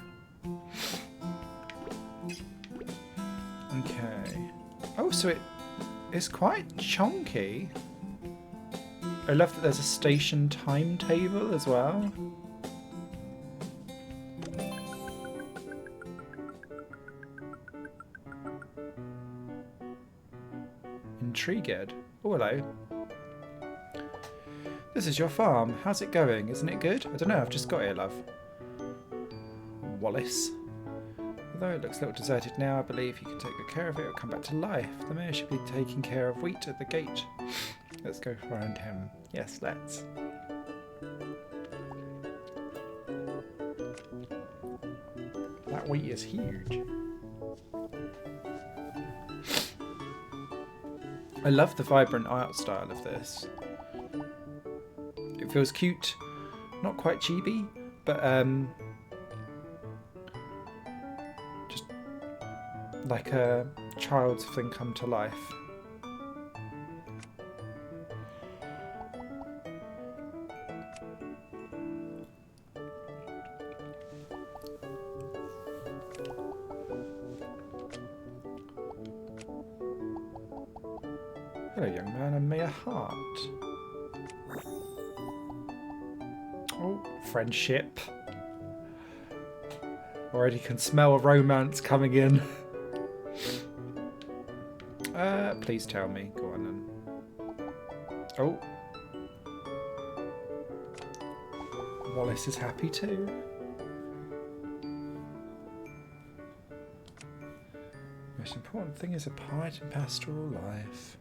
Okay. Oh, so it is quite chunky. I love that there's a station timetable as well. intrigued. Oh, hello. This is your farm. How's it going? Isn't it good? I don't know, I've just got here, love. Wallace. Although it looks a little deserted now, I believe you can take good care of it. It'll come back to life. The mayor should be taking care of wheat at the gate. Let's go find him. Yes, let's. That wheat is huge. I love the vibrant art style of this. It feels cute, not quite chibi, but just like a child's thing come to life. Hello, young man, and may a heart. Oh, friendship. Already can smell romance coming in. Please tell me. Go on then. Oh. Wallace is happy too. Most important thing is a pied and pastoral life.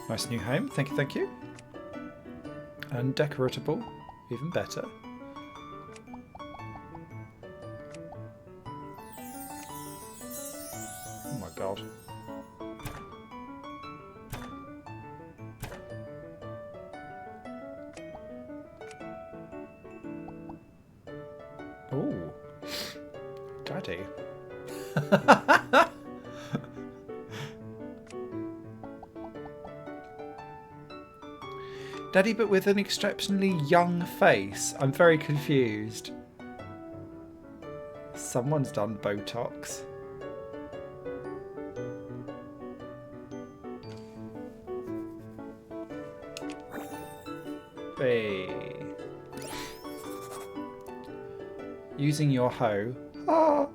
Nice new home, thank you, thank you. And decoratable, even better. Oh my god. Oh, Daddy. Daddy, but with an exceptionally young face. I'm very confused. Someone's done Botox. Hey. Using your hoe. Ah.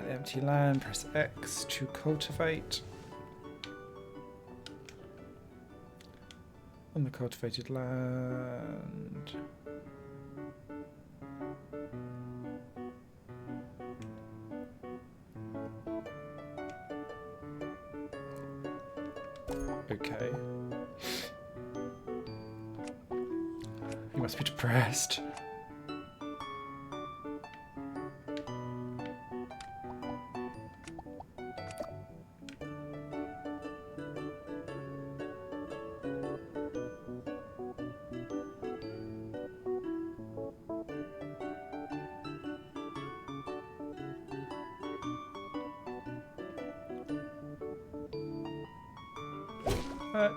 Empty land, press X to cultivate. On the cultivated land. Okay. You must be depressed.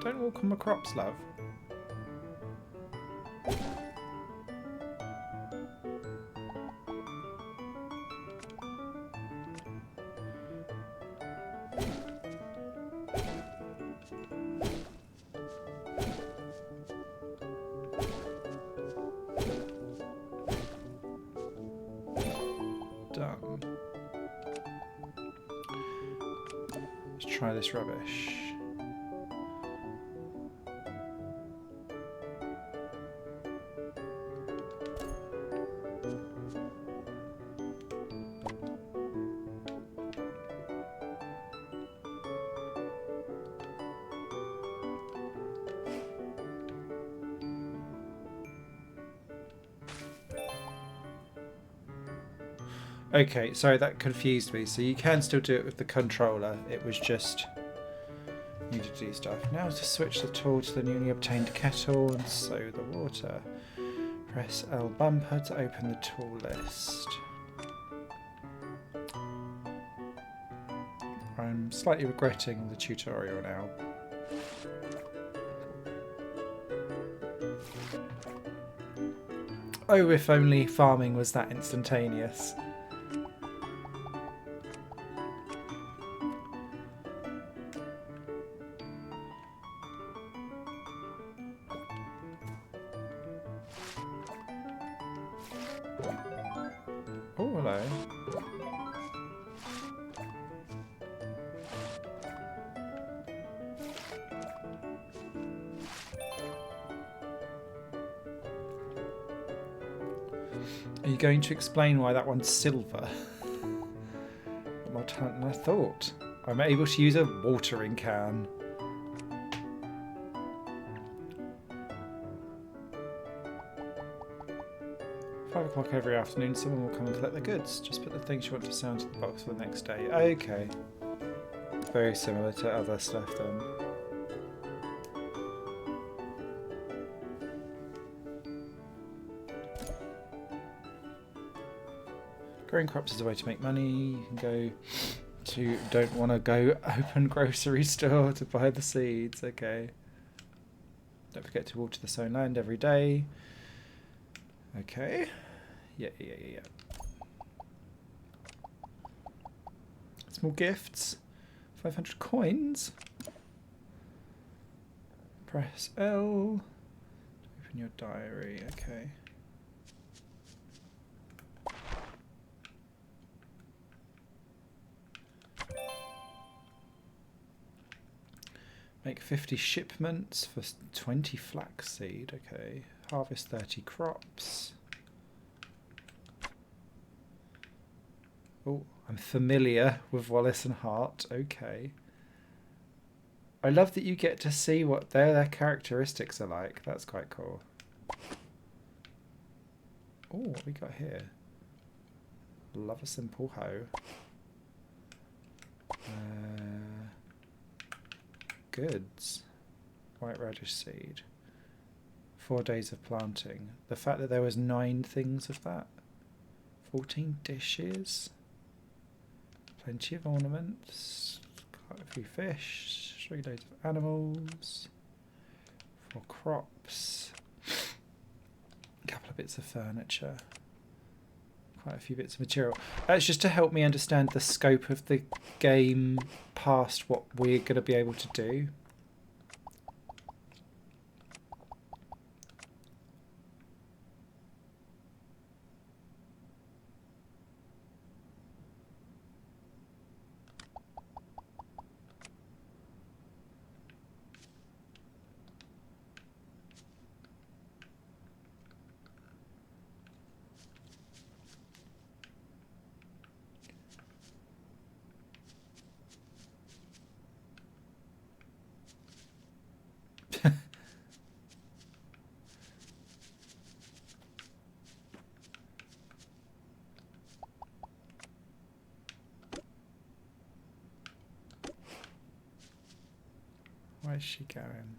Don't walk on my crops, love. Done. Let's try this rubbish. Okay, sorry, that confused me. So you can still do it with the controller. It was just you need to do stuff. Now to switch the tool to the newly obtained kettle and sow the water. Press L bumper to open the tool list. I'm slightly regretting the tutorial now. Oh, if only farming was that instantaneous. Oh, hello. Are you going to explain why that one's silver? More talent than I thought. I'm able to use a watering can. £5 every afternoon, someone will come and collect the goods. Just put the things you want to sell into the box for the next day. Okay. Very similar to other stuff then. Growing crops is a way to make money. You can go to don't want to go open grocery store to buy the seeds. Okay. Don't forget to water the sown land every day. Okay. Yeah. Small gifts. 500 coins. Press L. Open your diary. Okay. Make 50 shipments for 20 flaxseed. Okay. Harvest 30 crops. Oh, I'm familiar with Wallace and Hart. Okay. I love that you get to see what their characteristics are like. That's quite cool. Oh, what we got here? Love a simple hoe. Goods. White radish seed. 4 days of planting. The fact that there was 9 things of that. 14 dishes. Plenty of ornaments. Quite a few fish. 3 days of animals. 4 crops. A couple of bits of furniture. Quite a few bits of material. That's just to help me understand the scope of the game past what we're going to be able to do. Where's she going?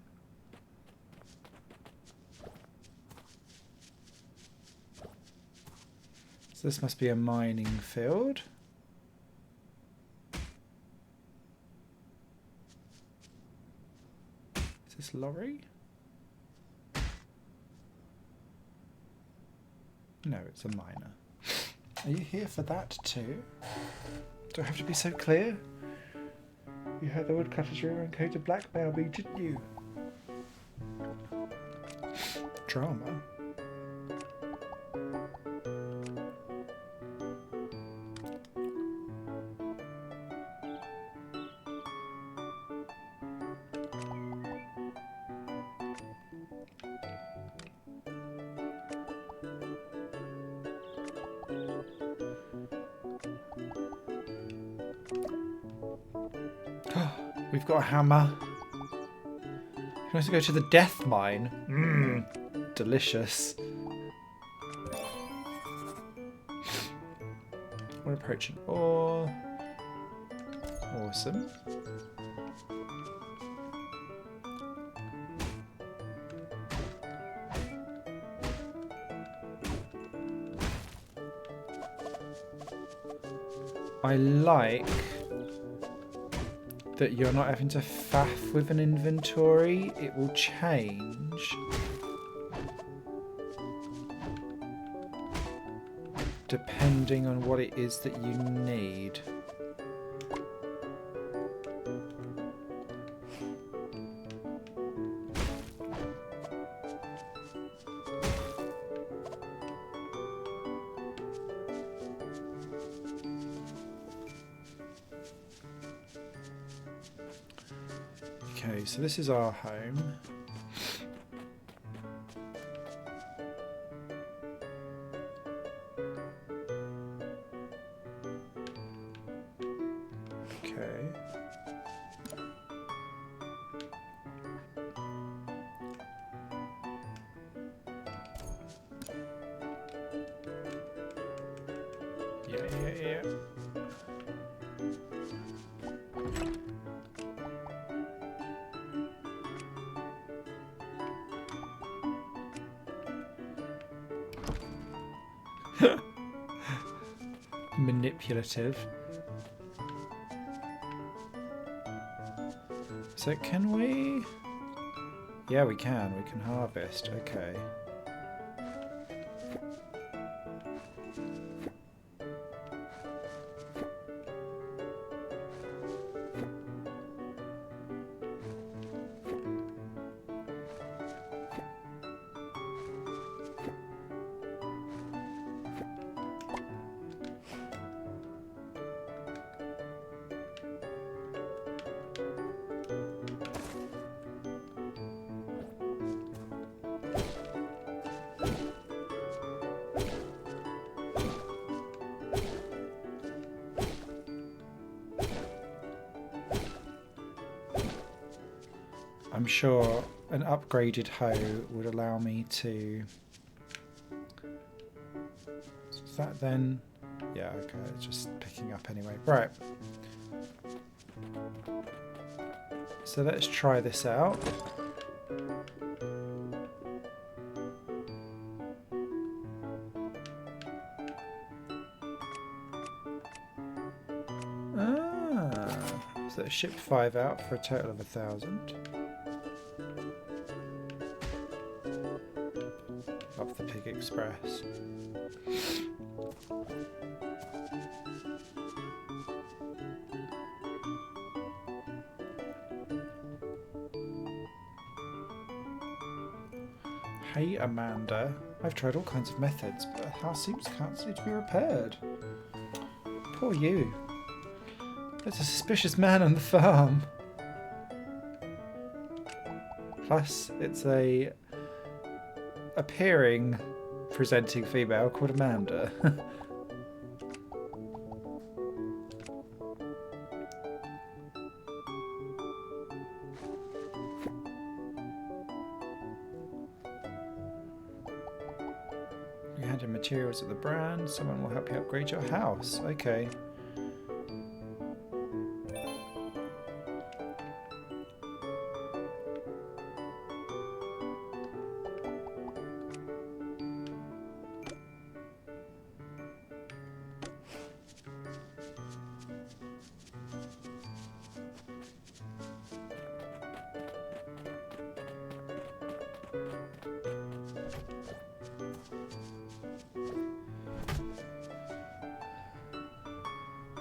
So this must be a mining field. Is this lorry? No, it's a miner. Are you here for that too? Do I have to be so clear? You heard the woodcutter's rumor and coated blackmail me, didn't you? Drama? We've got a hammer. Can I also go to the death mine? Mmm, delicious. We're approaching ore. Awesome. I like that you're not having to faff with an inventory. It will change depending on what it is that you need. Okay, so this is our home. Okay. Yeah. Manipulative. So can we... Yeah, we can. We can harvest. Okay. I'm sure an upgraded hoe would allow me to... Is that then? Yeah, okay, it's just picking up anyway. Right. So let's try this out. Ah, so it shipped 5 out for a total of 1,000. Up the Pig Express. Hey Amanda, I've tried all kinds of methods, but the house can't seem to be repaired. Poor you. There's a suspicious man on the farm. Plus, it's a appearing presenting female called Amanda. You hand in materials at the brand. Someone will help you upgrade your house. Okay.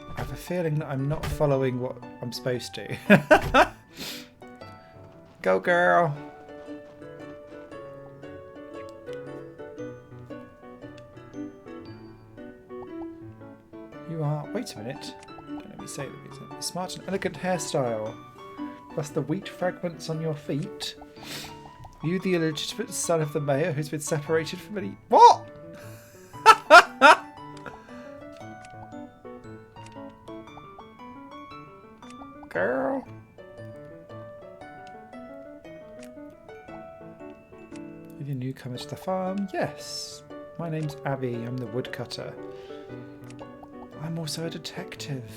I have a feeling that I'm not following what I'm supposed to. Go girl! You are... Wait a minute. Don't let me say the reason. Smart and elegant hairstyle. Plus the wheat fragments on your feet. You the illegitimate son of the mayor who's been separated from any... What?! Girl. Are you a newcomer to the farm? Yes. My name's Abby. I'm the woodcutter. I'm also a detective.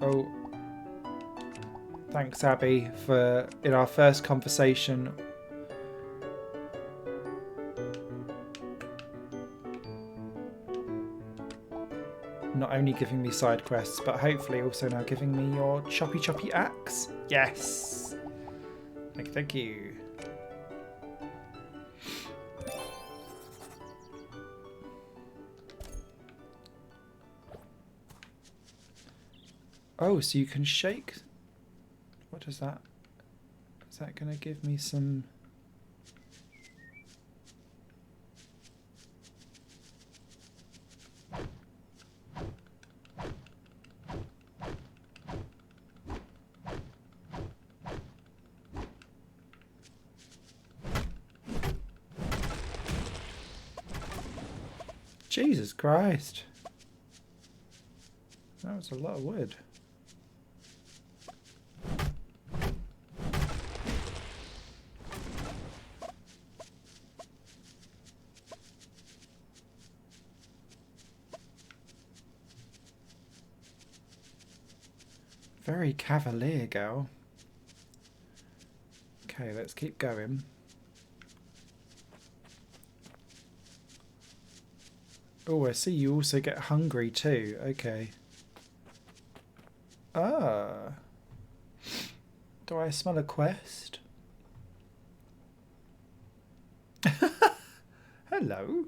Oh. Thanks, Abby, for in our first conversation. Not only giving me side quests, but hopefully also now giving me your choppy axe. Yes! Thank you. Oh, so you can shake... What is that? Is that going to give me some... Jesus Christ. That was a lot of wood. Very cavalier, girl. Okay, let's keep going. Oh, I see you also get hungry too. Okay. Ah. Do I smell a quest? Hello.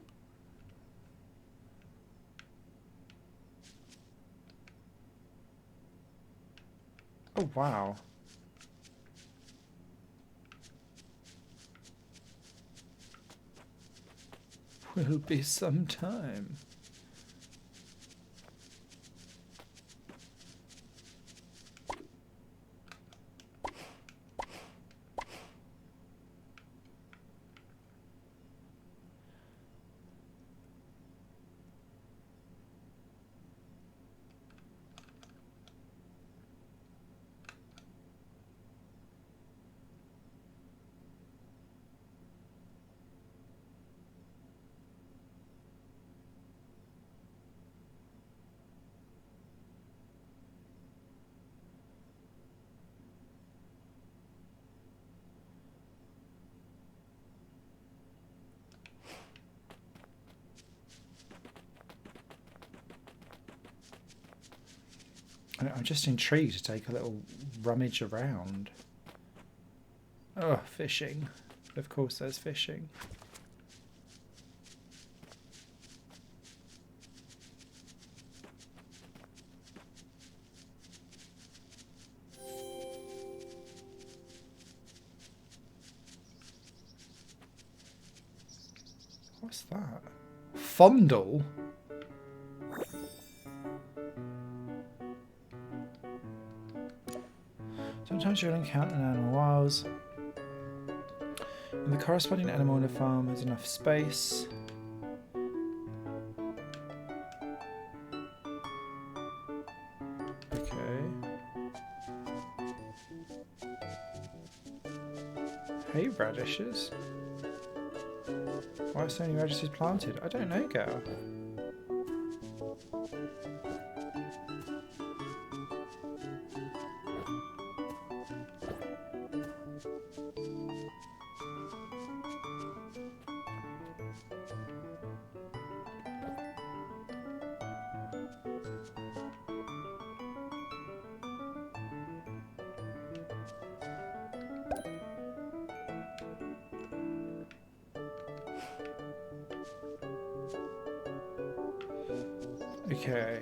Oh, wow. Will be some time. I'm just intrigued to take a little rummage around. Oh, fishing. Of course there's fishing. What's that? Fondle? Sometimes you'll encounter an animal wiles. And the corresponding animal in the farm has enough space. Okay. Hey, radishes. Why are so many radishes planted? I don't know, girl. Okay.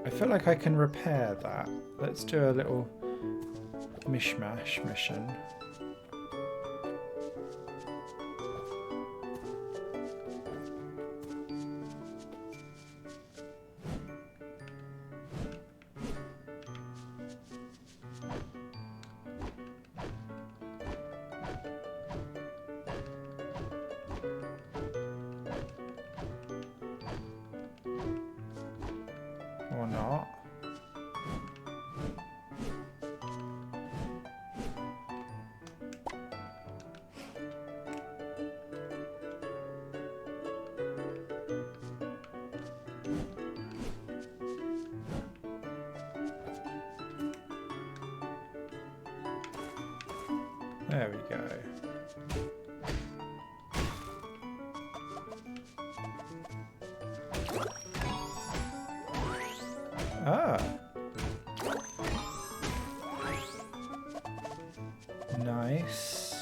I feel like I can repair that. Let's do a little mishmash mission. Or not. There we go. Ah. Nice.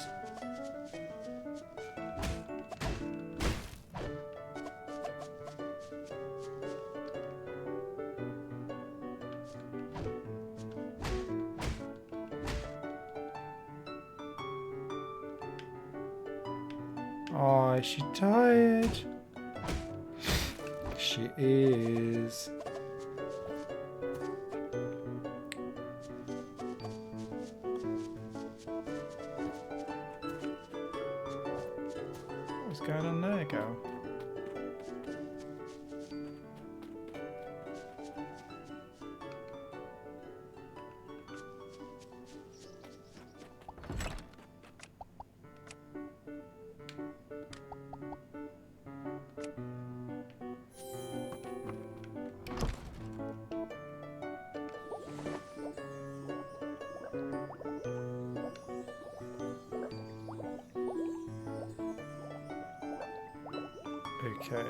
Oh, is she tired? She is. What's going on there, girl? Okay.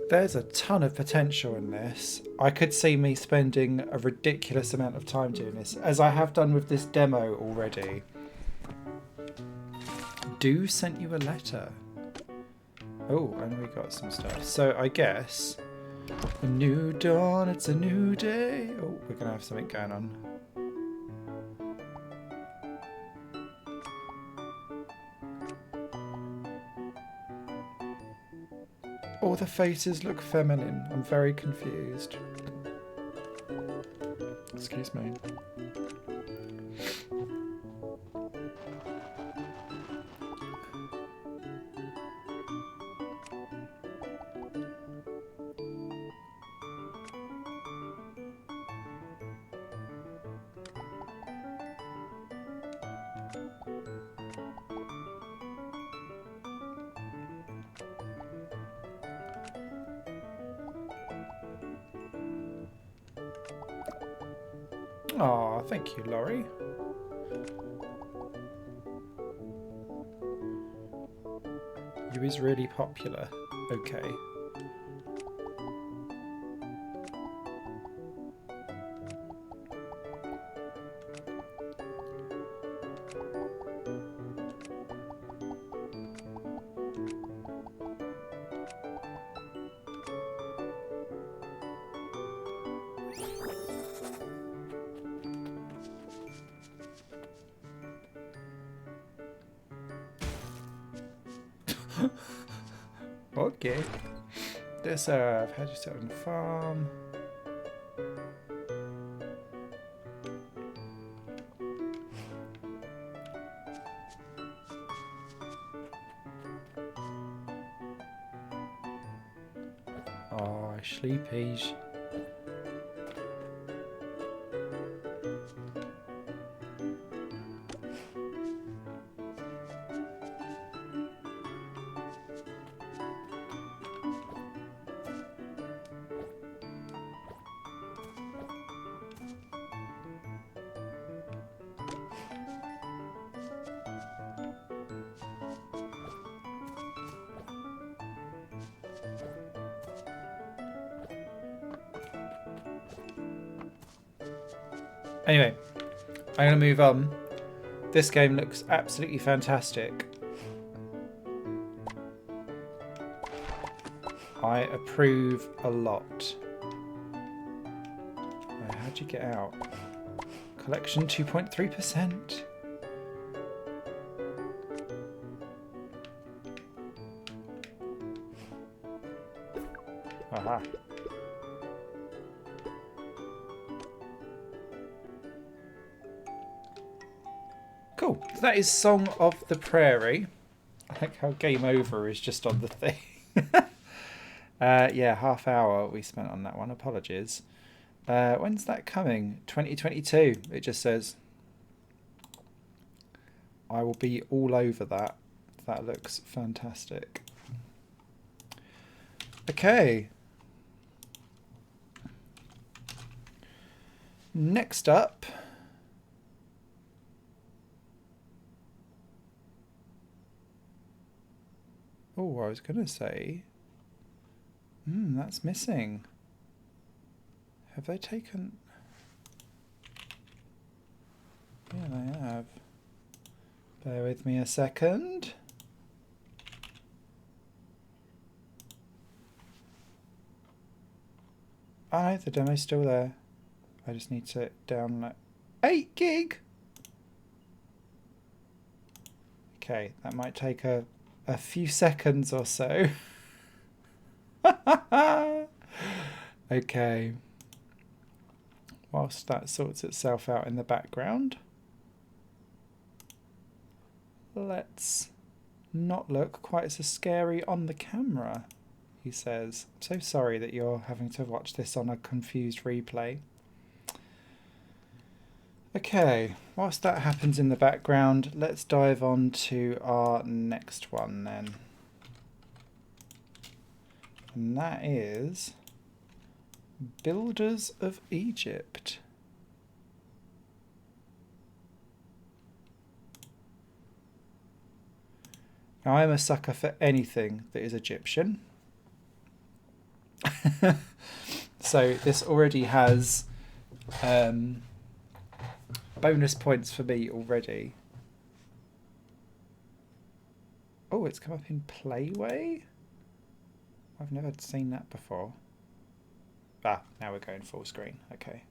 There's a ton of potential in this. I could see me spending a ridiculous amount of time doing this, as I have done with this demo already. Do sent you a letter. Oh, and we got some stuff. So I guess a new dawn, it's a new day. Oh, we're gonna have something going on. All the faces look feminine. I'm very confused. Excuse me. Aw, thank you, LBRY. You is really popular. Okay. Okay. Deserve. How'd you sit on the farm? Oh, sleepies. Anyway, I'm going to move on. This game looks absolutely fantastic. I approve a lot. How'd you get out? Collection 2.3%. Aha. Cool. So that is Song of the Prairie. I like how game over is just on the thing. Yeah, half hour we spent on that one. Apologies. When's that coming? 2022. It just says. I will be all over that. That looks fantastic. Okay. Next up. Oh, I was going to say. That's missing. Have they taken... Yeah, they have. Bear with me a second. Oh no, the demo's still there. I just need to download 8 gig. Okay, that might take a few seconds or so. Okay. Whilst that sorts itself out in the background, let's not look quite so scary on the camera, he says. I'm so sorry that you're having to watch this on a confused replay. Okay, whilst that happens in the background, let's dive on to our next one then. And that is Builders of Egypt. Now, I'm a sucker for anything that is Egyptian. So this already has bonus points for me already. Oh, it's come up in Playway? I've never seen that before. Ah, now we're going full screen. Okay.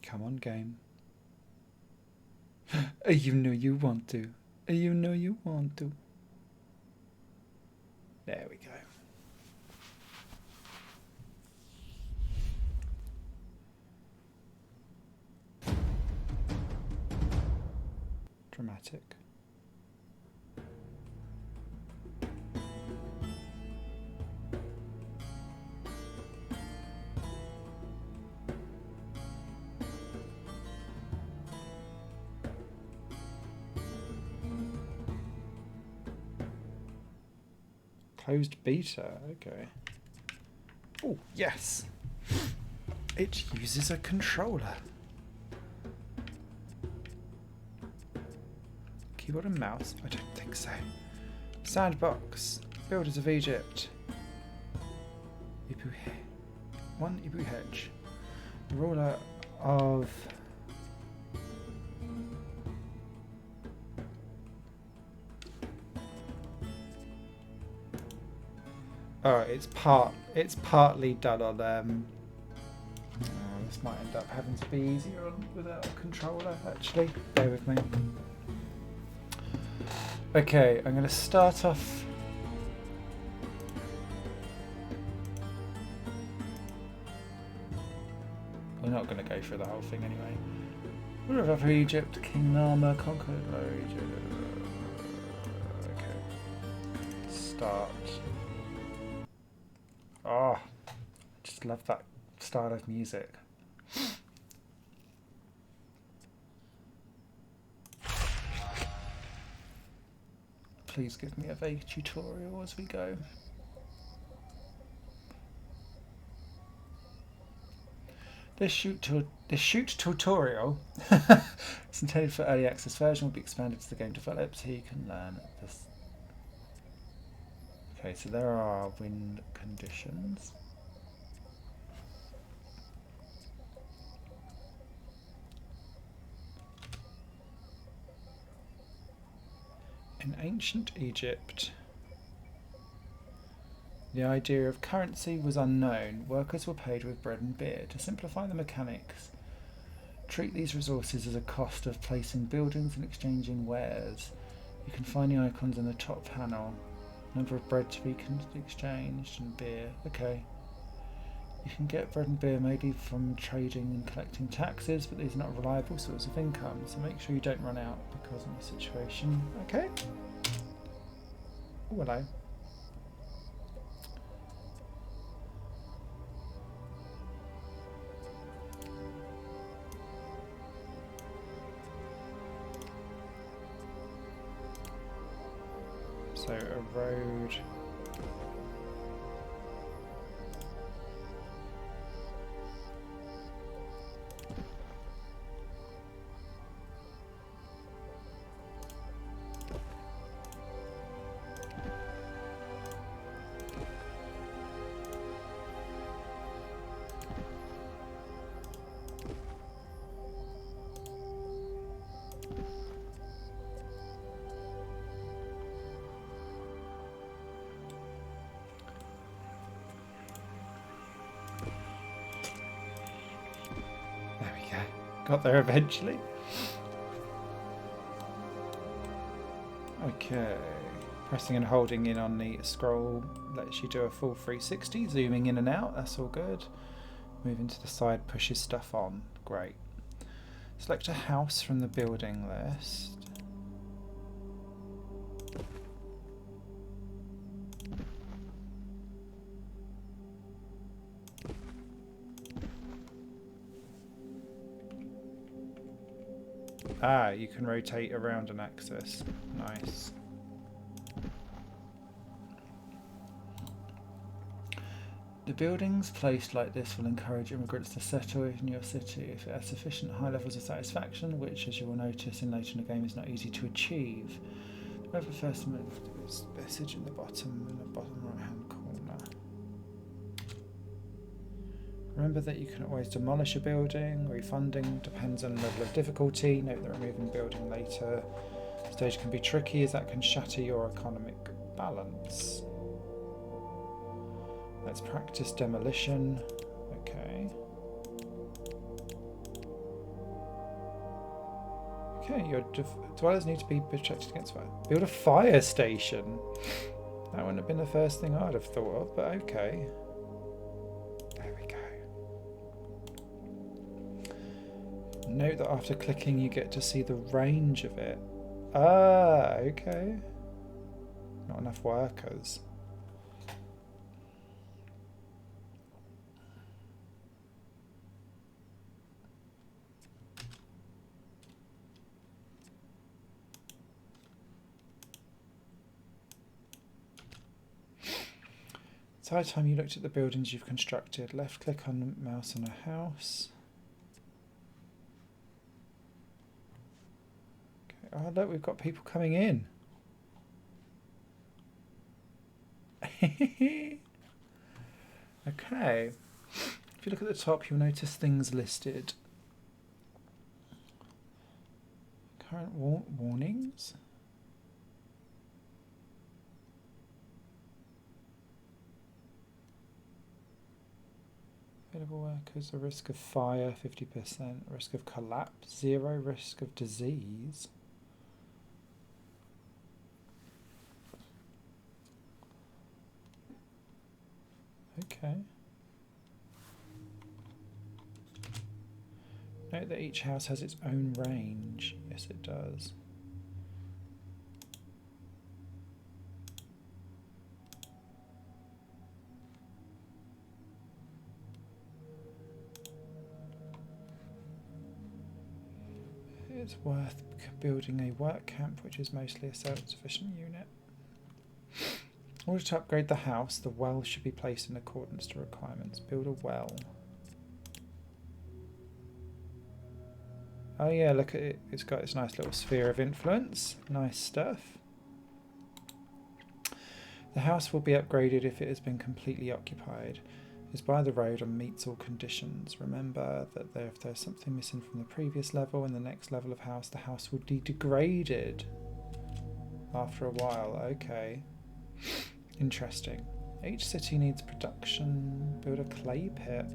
Come on, game. You know you want to. You know you want to. There we go. Dramatic. Closed beta, okay. Oh, yes. It uses a controller. Keyboard and mouse? I don't think so. Sandbox. Builders of Egypt. One Ibu Hedge. The ruler of... Oh, it's partly done on this might end up having to be easier on without a controller, actually. Bear with me. Okay, I'm gonna start off. We're not gonna go through the whole thing anyway. Ruler of Egypt, King Nama conquered Egypt. Okay. Start. Oh, I just love that style of music. Please give me a vague tutorial as we go. This shoot tutorial is intended for early access version, will be expanded as the game develops, so you can learn this. Okay, so there are wind conditions. In ancient Egypt, the idea of currency was unknown. Workers were paid with bread and beer. To simplify the mechanics, treat these resources as a cost of placing buildings and exchanging wares. You can find the icons in the top panel. Number of bread to be exchanged and beer. Okay. You can get bread and beer mainly from trading and collecting taxes, but these are not reliable sources of income, so make sure you don't run out because of the situation. Okay. Oh, hello. So a road. There we go. Got there eventually. Okay. Pressing and holding in on the scroll lets you do a full 360, zooming in and out. That's all good. Moving to the side pushes stuff on. Great. Select a house from the building list. Ah, you can rotate around an axis. Nice. The buildings placed like this will encourage immigrants to settle in your city if it has sufficient high levels of satisfaction, which, as you will notice in later in the game, is not easy to achieve. Whoever first moved is message in the bottom right hand corner. Remember that you can always demolish a building. Refunding depends on the level of difficulty. Note that removing building later stage can be tricky as that can shatter your economic balance. Let's practice demolition. Okay. Okay, your dwellers need to be protected against fire. Build a fire station. That wouldn't have been the first thing I'd have thought of, but okay. There we go. Note that after clicking you get to see the range of it. Ah, okay. Not enough workers. It's high time you looked at the buildings you've constructed. Left click on the mouse on a house. Okay. Oh look, we've got people coming in. Okay. If you look at the top, you'll notice things listed. Current warnings. Available workers, a risk of fire 50%, risk of collapse 0, risk of disease. Okay. Note that each house has its own range. Yes, it does. It's worth building a work camp, which is mostly a self-sufficient unit. In order to upgrade the house, the well should be placed in accordance to requirements. Build a well. Oh yeah, look at it. It's got its nice little sphere of influence. Nice stuff. The house will be upgraded if it has been completely occupied. It's by the road and meets all conditions. Remember that if there's something missing from the previous level and the next level of house, the house will be degraded after a while. Okay. Interesting. Each city needs production. Build a clay pit.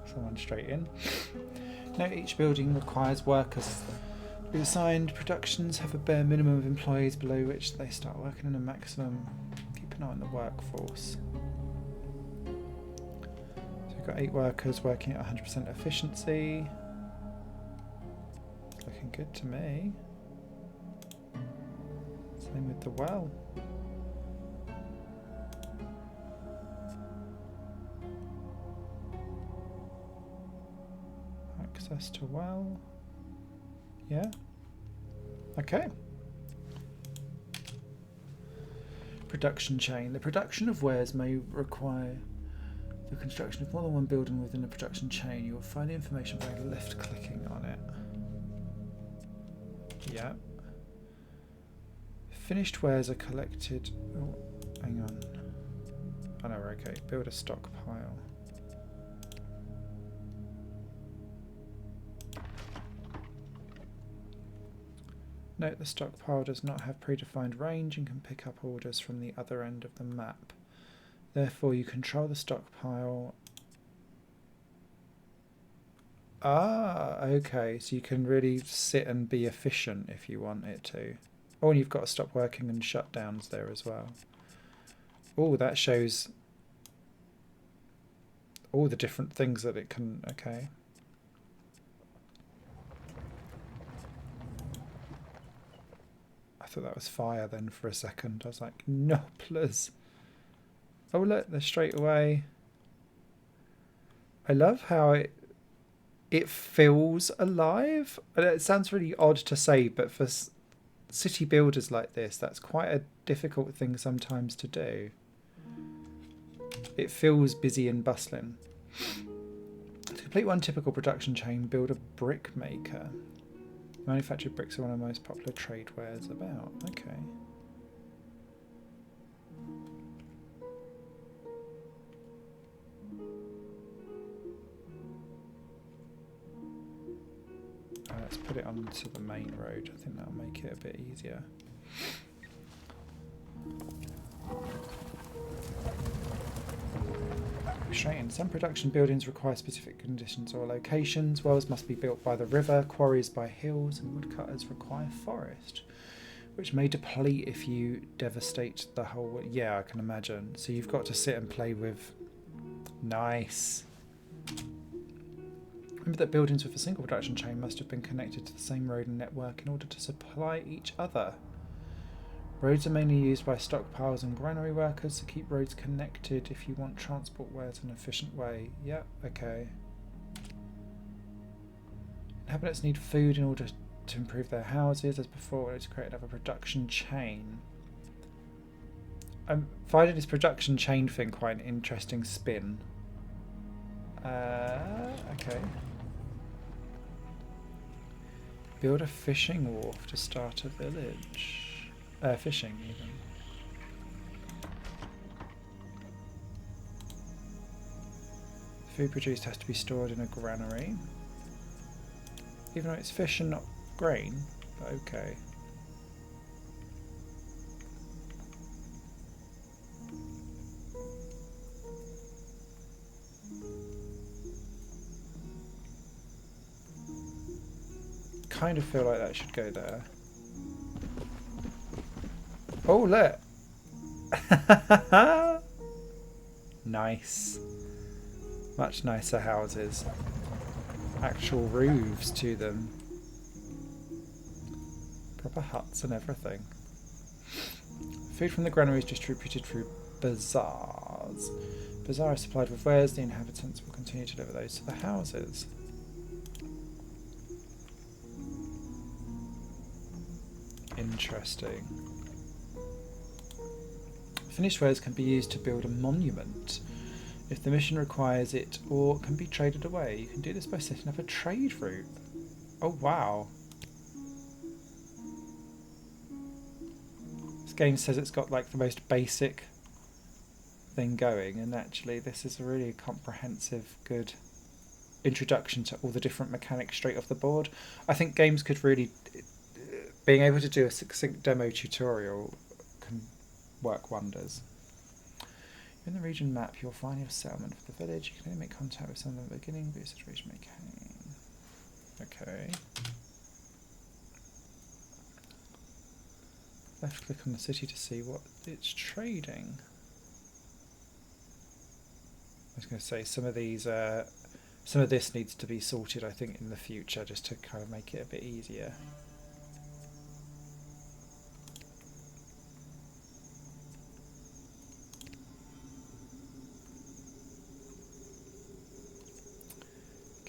Someone straight in. Note each building requires workers to be assigned. Productions have a bare minimum of employees below which they start working in a maximum. Keep an eye on the workforce. So we've got 8 workers working at 100% efficiency. It's looking good to me. Same with the well. Access to well. Yeah. Okay. Production chain. The production of wares may require the construction of more than one building within a production chain. You will find the information by left clicking on it. Yeah. Finished wares are collected. Oh, hang on. Oh no, we're okay. Build a stockpile. Note the stockpile does not have predefined range and can pick up orders from the other end of the map. Therefore, you control the stockpile. Ah, okay. So you can really sit and be efficient if you want it to. Oh, and you've got to stop working and shutdowns there as well. Oh, that shows all the different things that it can... Okay. I thought that was fire then for a second. I was like, no, please. Oh, look, they're straight away. I love how it feels alive. It sounds really odd to say, but for city builders like this, that's quite a difficult thing sometimes to do. It feels busy and bustling. To complete one typical production chain, build a brick maker. Manufactured bricks are one of the most popular trade wares about. Okay. Let's put it onto the main road. I think that'll make it a bit easier. Straight in. Some production buildings require specific conditions or locations. Wells must be built by the river, quarries by hills, and woodcutters require forest, which may deplete if you devastate the whole... Yeah, I can imagine. So you've got to sit and play with... Nice. Remember that buildings with a single production chain must have been connected to the same road and network in order to supply each other. Roads are mainly used by stockpiles and granary workers to keep roads connected if you want transport wares in an efficient way. Yep, okay. Inhabitants need food in order to improve their houses. As before, to create another production chain. I'm finding this production chain thing quite an interesting spin. Okay. Build a fishing wharf to start a village. Fishing, even. Food produced has to be stored in a granary. Even though it's fish and not grain, but okay. Kind of feel like that should go there. Oh, look! Nice. Much nicer houses. Actual roofs to them. Proper huts and everything. Food from the granary is distributed through bazaars. Bazaar is supplied with wares. The inhabitants will continue to deliver those to the houses. Interesting. Finished wares can be used to build a monument if the mission requires it, or can be traded away. You can do this by setting up a trade route. Oh wow. This game says it's got like the most basic thing going, and actually this is a really comprehensive, good introduction to all the different mechanics straight off the board. I think games could really... Being able to do a succinct demo tutorial can work wonders. In the region map, you'll find your settlement for the village. You can only make contact with someone at the beginning, but your situation may change. Okay. Left click on the city to see what it's trading. I was going to say some of these, some of this needs to be sorted, I think, in the future, just to kind of make it a bit easier.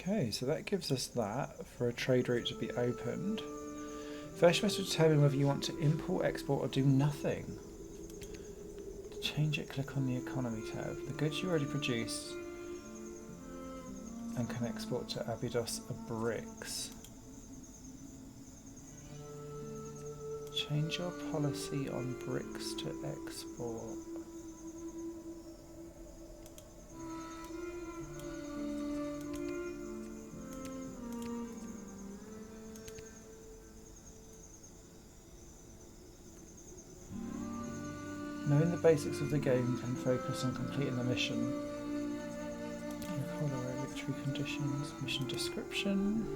Okay, so that gives us that for a trade route to be opened. First, you must determine whether you want to import, export, or do nothing. To change it, click on the economy tab. The goods you already produce and can export to Abydos are bricks. Change your policy on bricks to export. Knowing the basics of the game can focus on completing the mission. Record our victory conditions, mission description.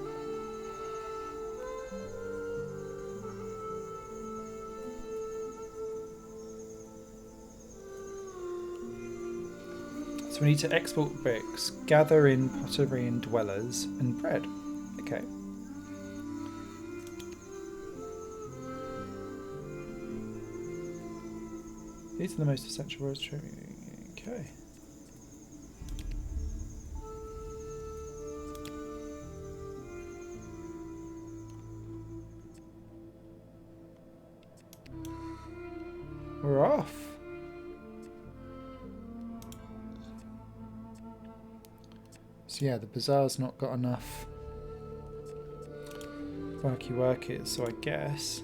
So we need to export bricks, gather in pottery and dwellers, and bread. Okay. These are the most essential words. Okay. We're off. So yeah, the bazaar's not got enough worky, so I guess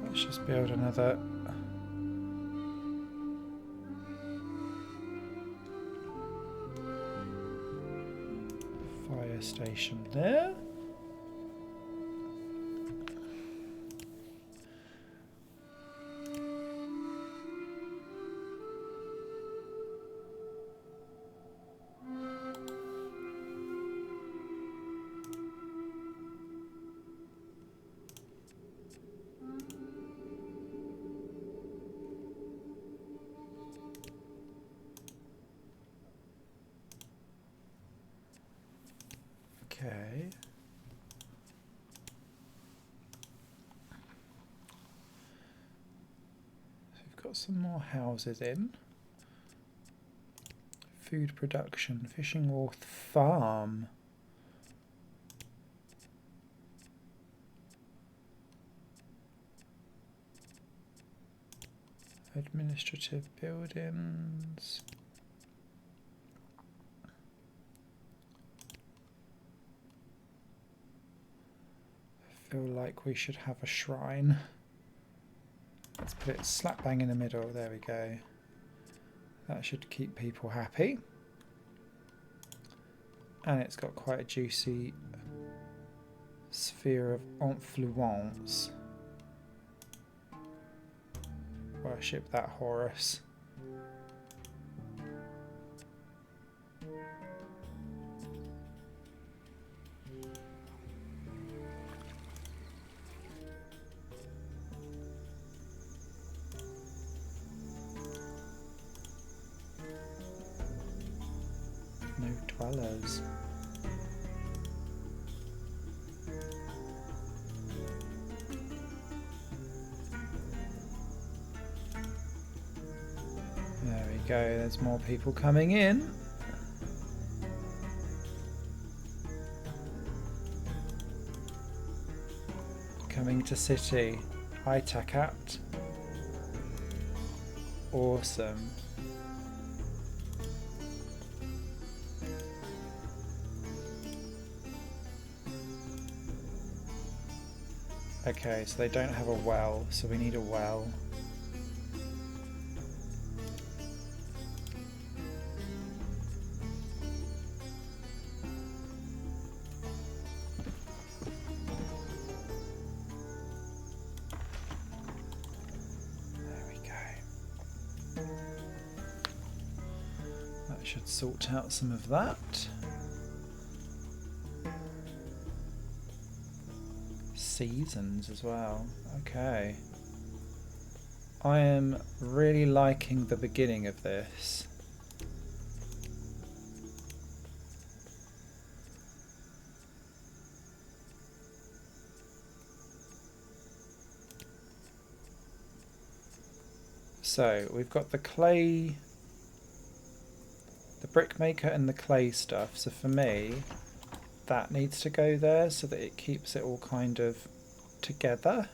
let's just build another fire station there. Okay. So we've got some more houses in. Food production, fishing wharf farm. Administrative buildings. I feel like we should have a shrine. Let's put it slap bang in the middle. There we go. That should keep people happy. And it's got quite a juicy sphere of influence. Worship that Horus. No dwellers. There we go, there's more people coming in. Coming to city. Hi Takat. Awesome. Okay, so they don't have a well, so we need a well. Should sort out some of that. Seasons as well. Okay. I am really liking the beginning of this. So we've got the clay, the brick maker and the clay stuff. So for me, that needs to go there so that it keeps it all kind of together.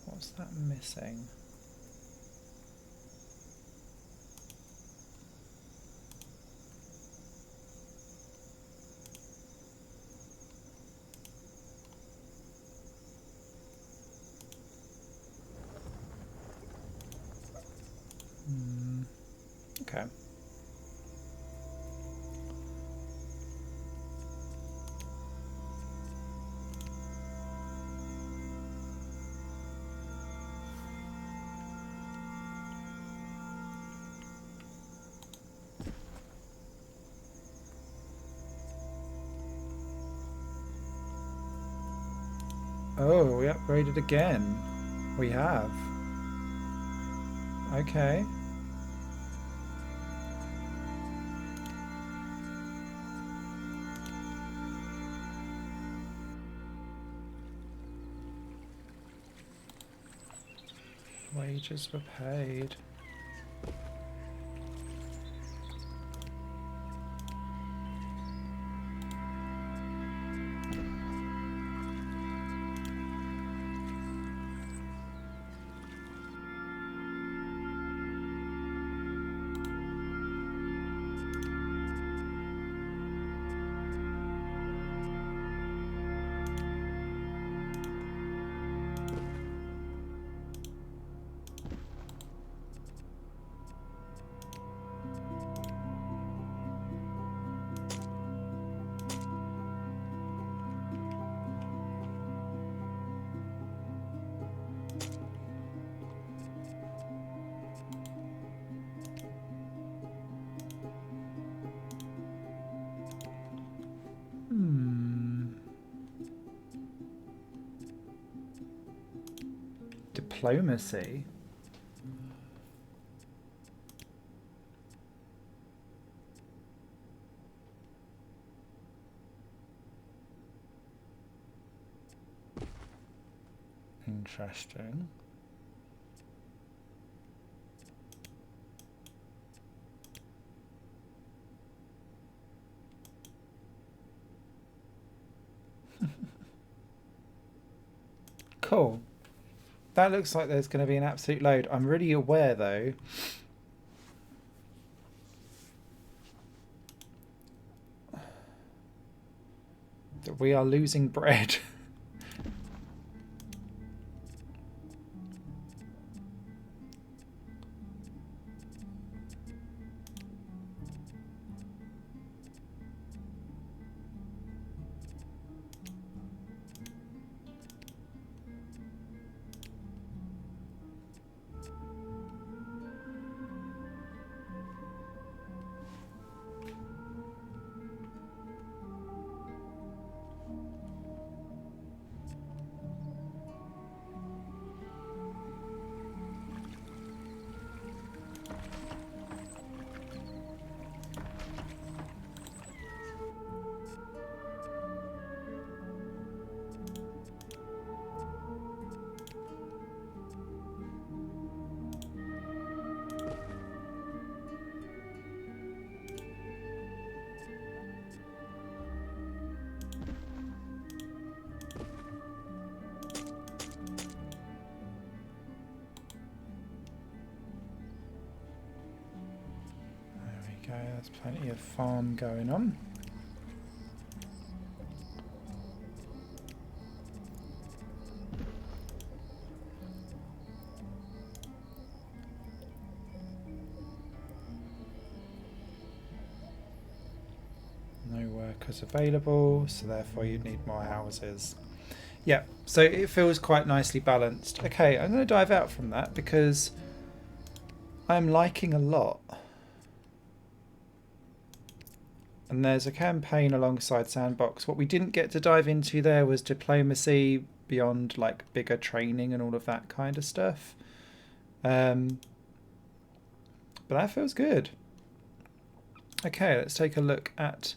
What's that missing? Okay. Oh, we upgraded again. We have. Okay. Wages were paid. Diplomacy. Interesting. Cool. That looks like there's going to be an absolute load. I'm really aware, though, that we are losing bread. There's plenty of farm going on. No workers available, so therefore you'd need more houses. Yeah, so it feels quite nicely balanced. Okay, I'm going to dive out from that because I'm liking a lot. And there's a campaign alongside Sandbox. What we didn't get to dive into there was diplomacy beyond like bigger training and all of that kind of stuff. But that feels good. Okay, let's take a look at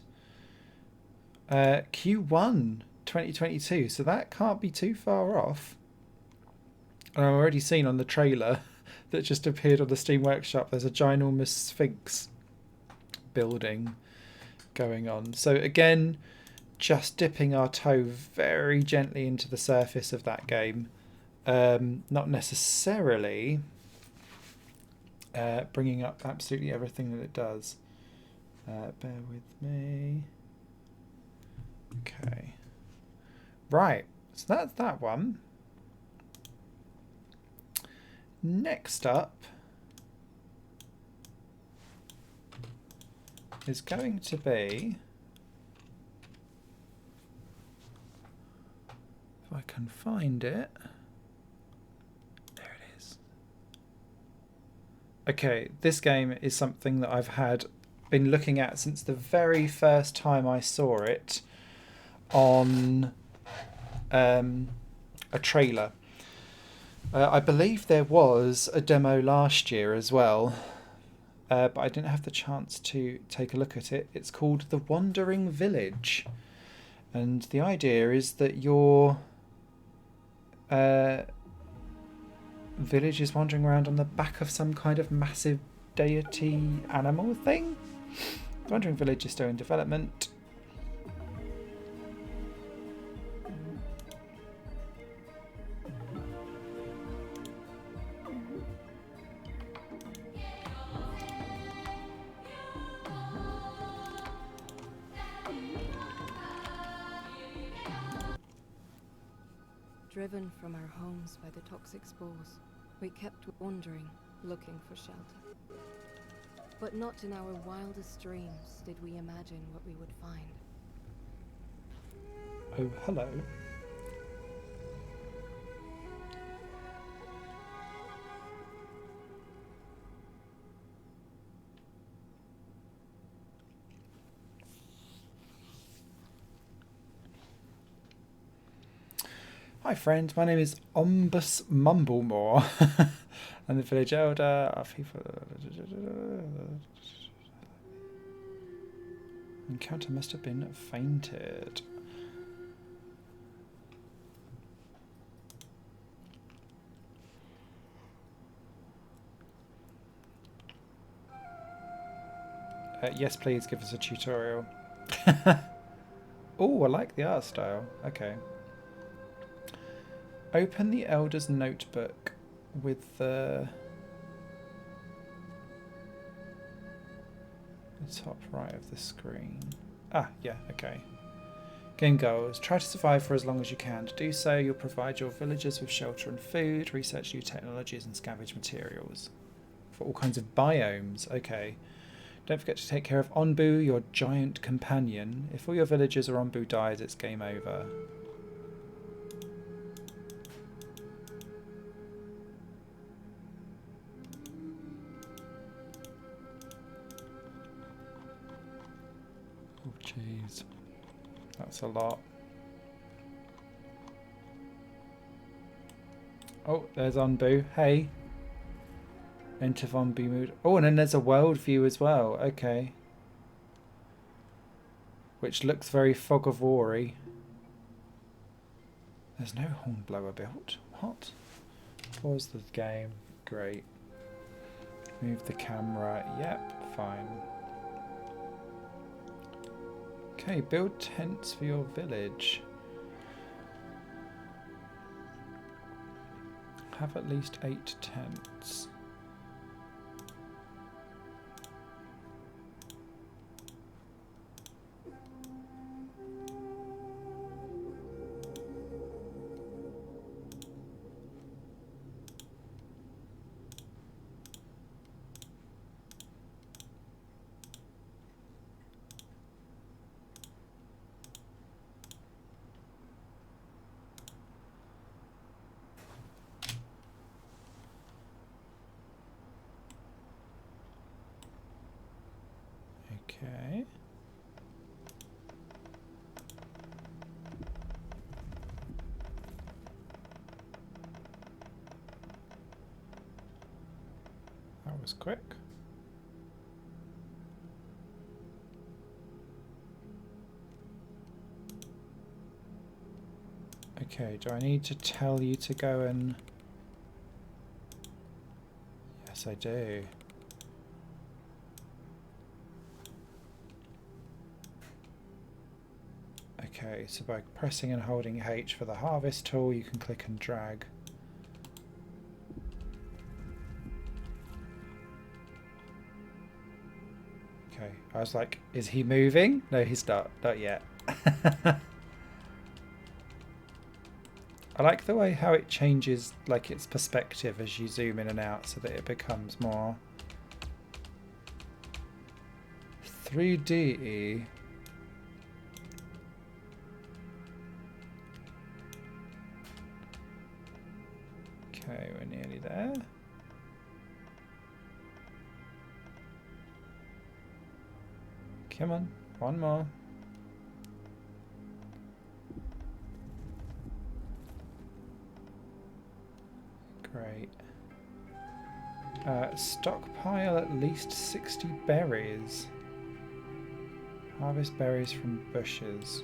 Q1 2022. So that can't be too far off. And I've already seen on the trailer that just appeared on the Steam Workshop, there's a ginormous Sphinx building going on. So again, just dipping our toe very gently into the surface of that game. Not necessarily bringing up absolutely everything that it does. Bear with me. Okay. Right, so that's that one. Next up is going to be, if I can find it, there it is. Okay, this game is something that I've been looking at since the very first time I saw it on a trailer. I believe there was a demo last year as well, but I didn't have the chance to take a look at it. It's called The Wandering Village, and the idea is that your village is wandering around on the back of some kind of massive deity animal thing. The Wandering Village is still in development. Driven from our homes by the toxic spores, we kept wandering, looking for shelter. But not in our wildest dreams did we imagine what we would find. Oh, hello. Hi friend, my name is Ombus Mumblemore. I'm the village elder. Our people... Encounter must have been fainted. Yes, please give us a tutorial. Oh, I like the art style. Okay. Open the Elder's notebook with the top right of the screen. Ah, yeah, okay. Game goals. Try to survive for as long as you can. To do so, you'll provide your villagers with shelter and food, research new technologies and scavenge materials. For all kinds of biomes. Okay. Don't forget to take care of Onbu, your giant companion. If all your villagers or Onbu dies, it's game over. Oh, jeez. That's a lot. Oh, there's Onbu. Hey. Enter Onbu mood. Oh, and then there's a world view as well. Okay. Which looks very Fog of War-y. There's no hornblower built. What? Pause the game. Great. Move the camera. Yep, fine. Okay, build tents for your village. Have at least 8 tents. Okay. That was quick. Okay, do I need to tell you to go and... Yes, I do. Okay, so by pressing and holding H for the harvest tool, you can click and drag. Okay, I was like, is he moving? No, he's not yet. I like the way how it changes, like its perspective as you zoom in and out, so that it becomes more 3D. Okay, we're nearly there. Come on, one more. Great. Stockpile at least 60 berries. Harvest berries from bushes.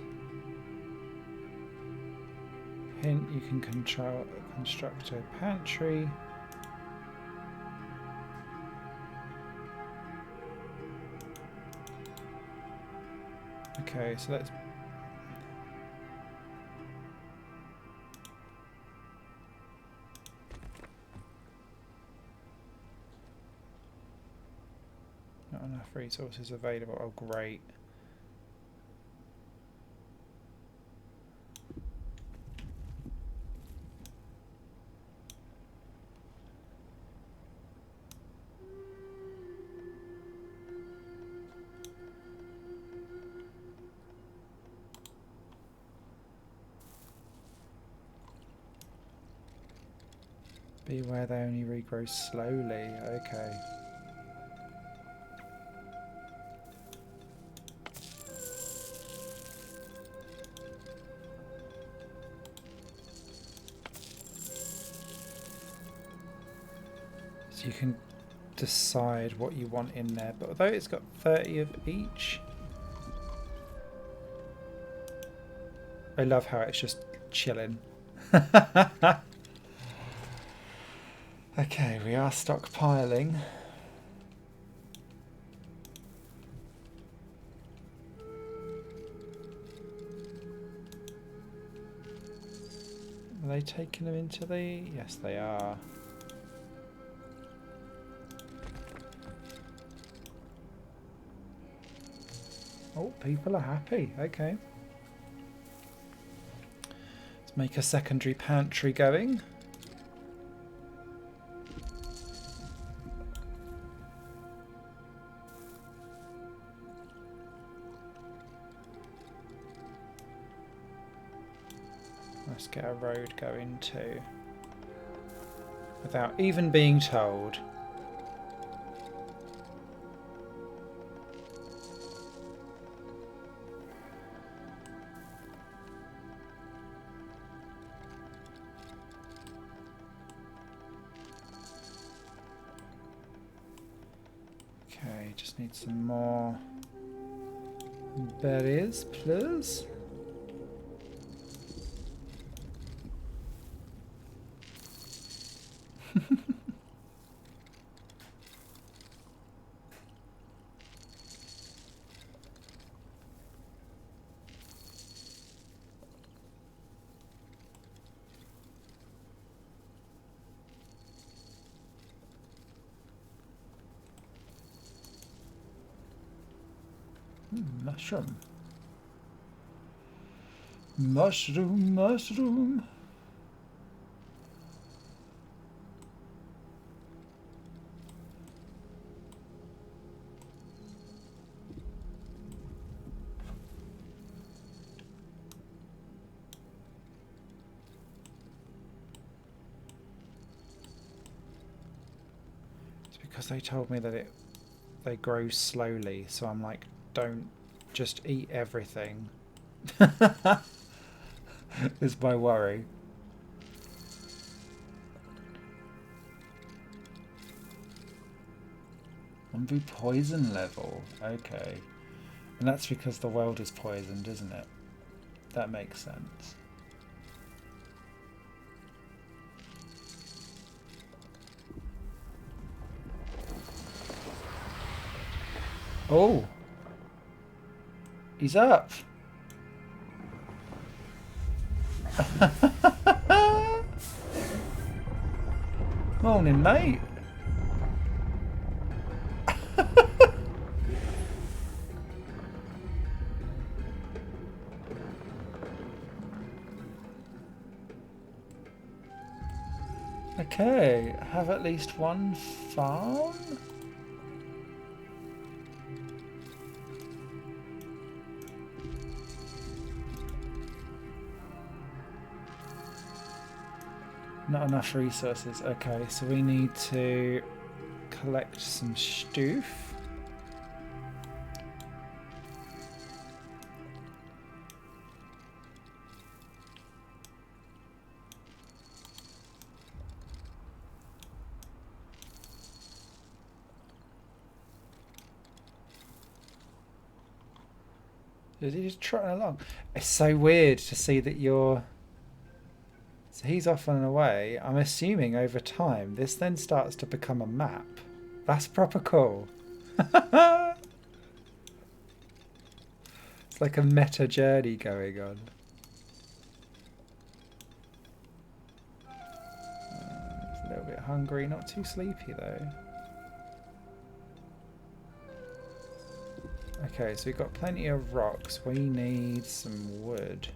Hint, you can construct a pantry. Okay, so let's... Not enough resources available. Oh, great. Beware they only regrow slowly. Okay. So you can decide what you want in there, but although it's got 30 of each, I love how it's just chilling. Okay, we are stockpiling. Are they taking them into the... Yes, they are. Oh, people are happy. Okay. Let's make a secondary pantry going. Let's get a road going too. Without even being told. Okay, just need some more berries, please. Mushroom. Mushroom, mushroom. It's because they told me that they grow slowly, so I'm like don't just eat everything. Is my worry. Umbu poison level. Okay. And that's because the world is poisoned, isn't it? That makes sense. Oh! He's up! Morning, mate! Okay, have at least one farm? Not enough resources. Okay, so we need to collect some stoof. Is he just trotting along? It's so weird to see that you're... So he's off and away. I'm assuming over time this then starts to become a map. That's proper cool. It's like a meta journey going on. He's a little bit hungry, not too sleepy though. Okay, so we've got plenty of rocks. We need some wood.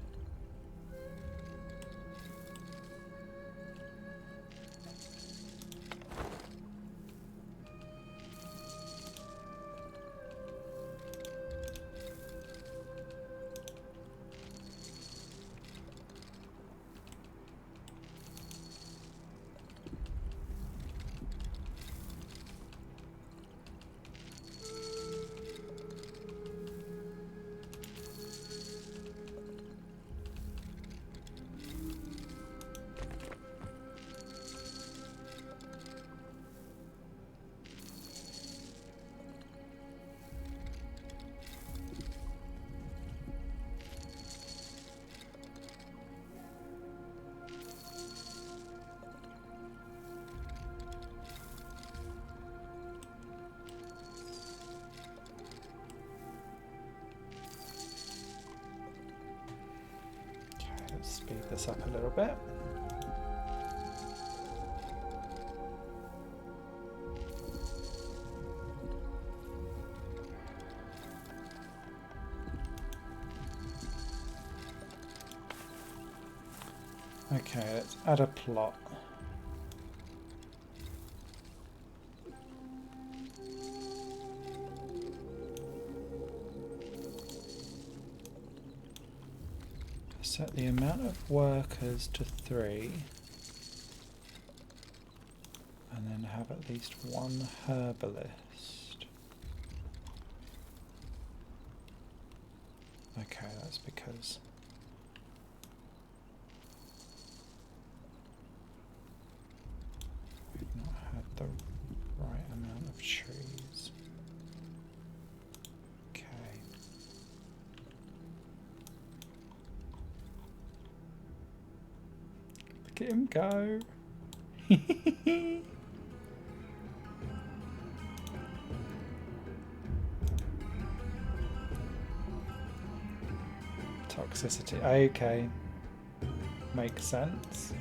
Speed this up a little bit. Okay, let's add a plot. Set the amount of workers to 3 and then have at least one herbalist. Okay, that's because we've not had the right amount of trees. Okay. Look at him go. Toxicity. Okay. Makes sense.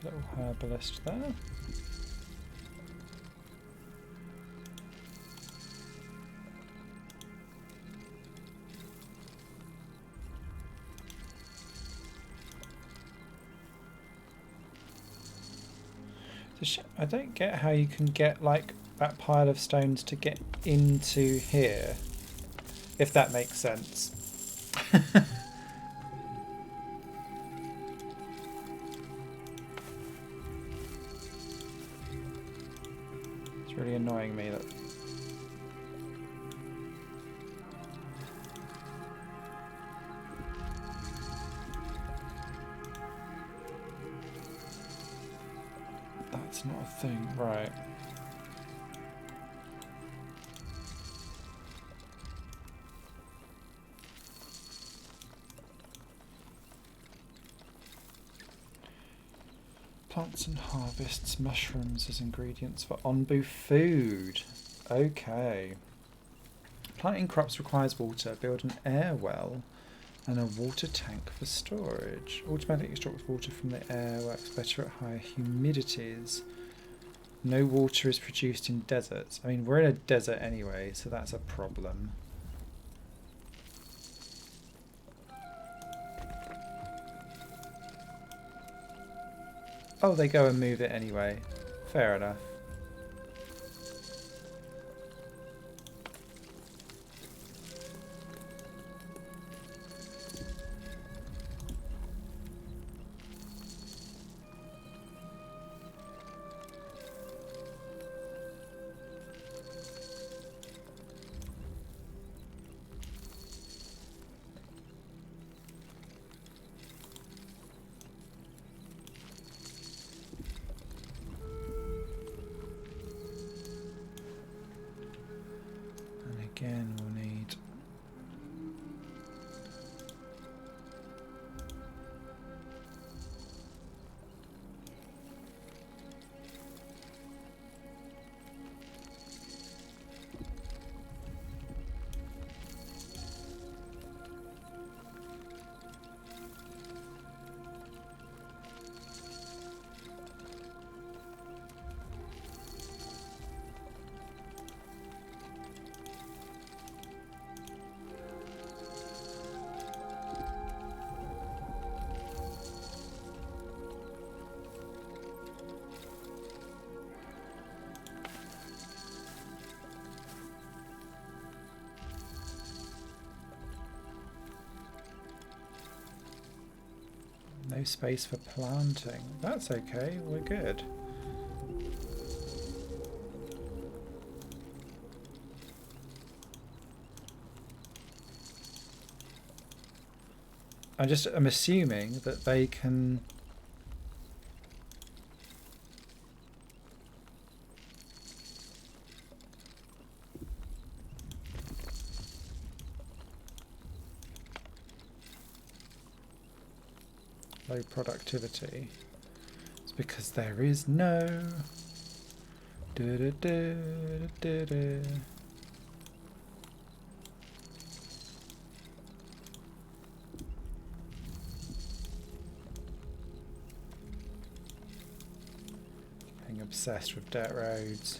Little herbalist there. I don't get how you can get like that pile of stones to get into here, if that makes sense. It's really annoying me that. That's not a thing, right. Plants and harvests mushrooms as ingredients for Onbu food. Okay. Planting crops requires water. Build an air well and a water tank for storage. Automatically extract water from the air. Works better at higher humidities. No water is produced in deserts. I mean, we're in a desert anyway, so that's a problem. Oh, they go and move it anyway. Fair enough. Again, we'll need no space for planting. That's okay, we're good. I'm assuming that they can low productivity. It's because there is no Getting obsessed with dirt roads.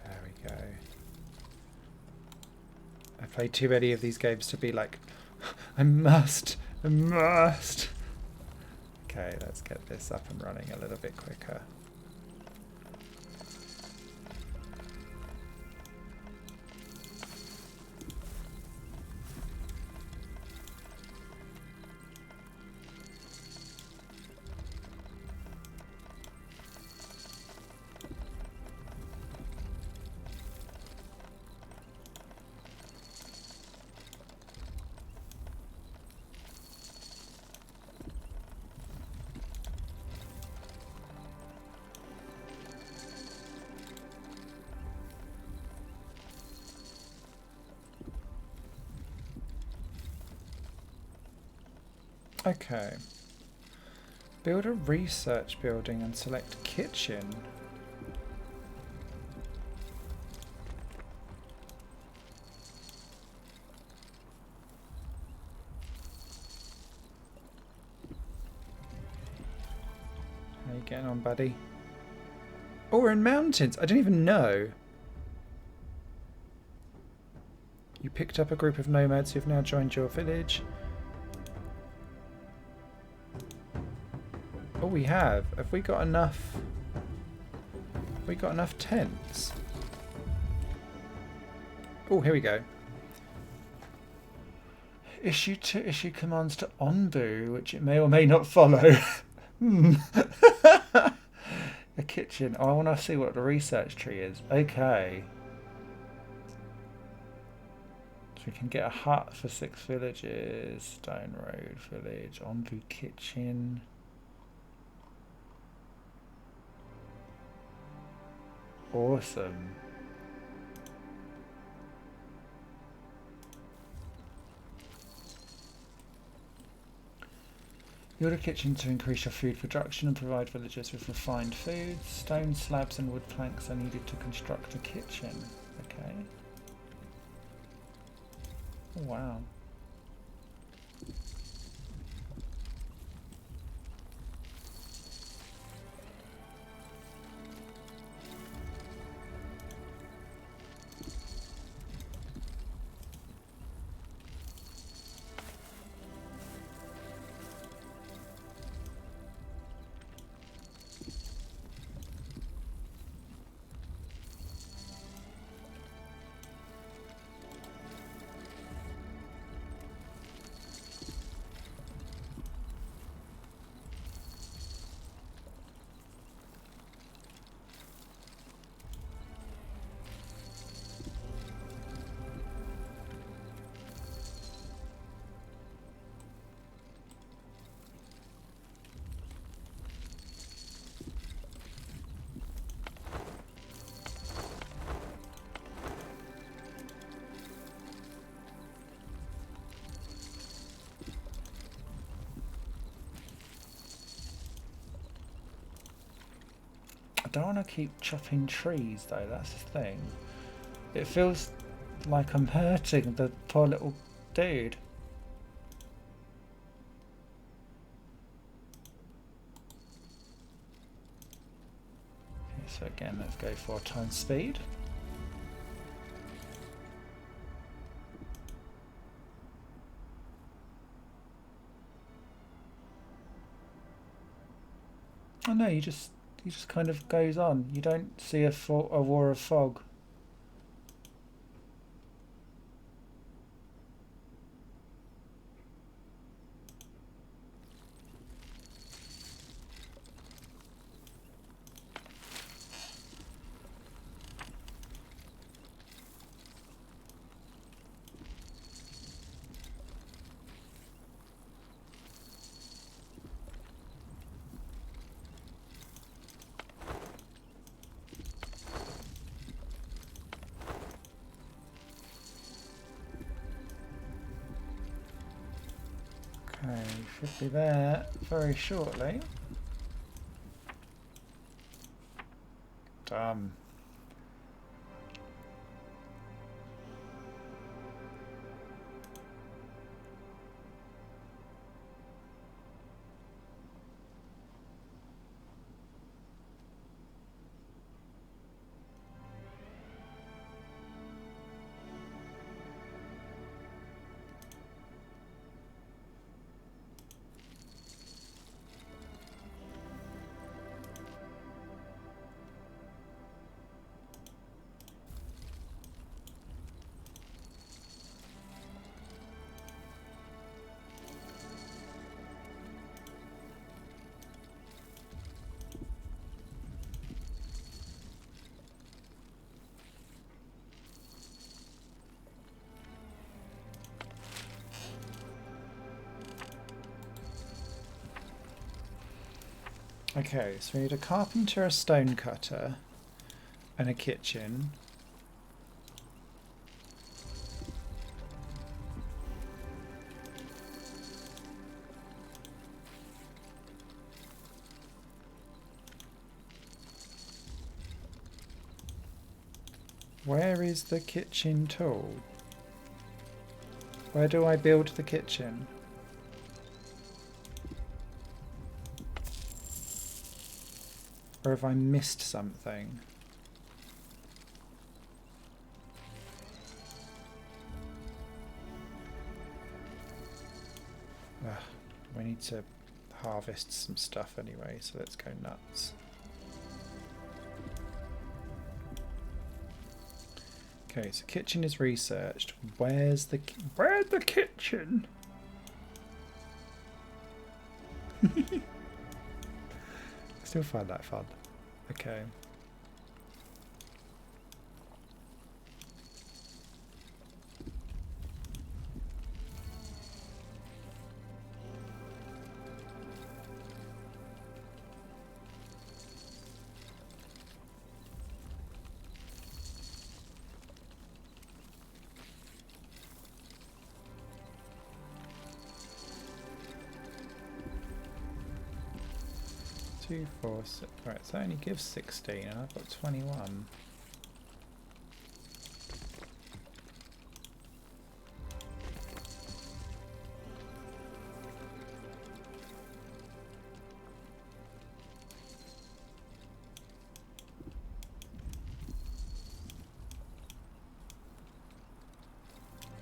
There we go. I played too many of these games to be like, I must. Okay, let's get this up and running a little bit quicker. Okay. Build a research building and select kitchen. How you getting on, buddy? Oh, we're in mountains. I didn't even know. You picked up a group of nomads who've now joined your village. we have. Have we got enough? Have we got enough tents? Oh, here we go. Issue commands to Onbu, which it may or may not follow. A kitchen. Oh, I want to see what the research tree is. Okay. So we can get a hut for 6 villages. Stone Road village. Onbu kitchen. Awesome. Build a kitchen to increase your food production and provide villagers with refined foods. Stone slabs and wood planks are needed to construct a kitchen. Okay. Oh, wow. I don't want to keep chopping trees though, that's the thing. It feels like I'm hurting the poor little dude. Okay, so again, let's go 4 times speed. Oh no, he just kind of goes on. You don't see a war of fog. Okay, should be there very shortly. Done. Okay, so we need a carpenter, a stone cutter, and a kitchen. Where is the kitchen tool? Where do I build the kitchen? Or have I missed something? Ugh, we need to harvest some stuff anyway, so let's go nuts. Okay, so kitchen is researched. Where's the kitchen? Still find that fun. Okay. Two, 4, 6. Right, so that only gives 16, and I've got 21.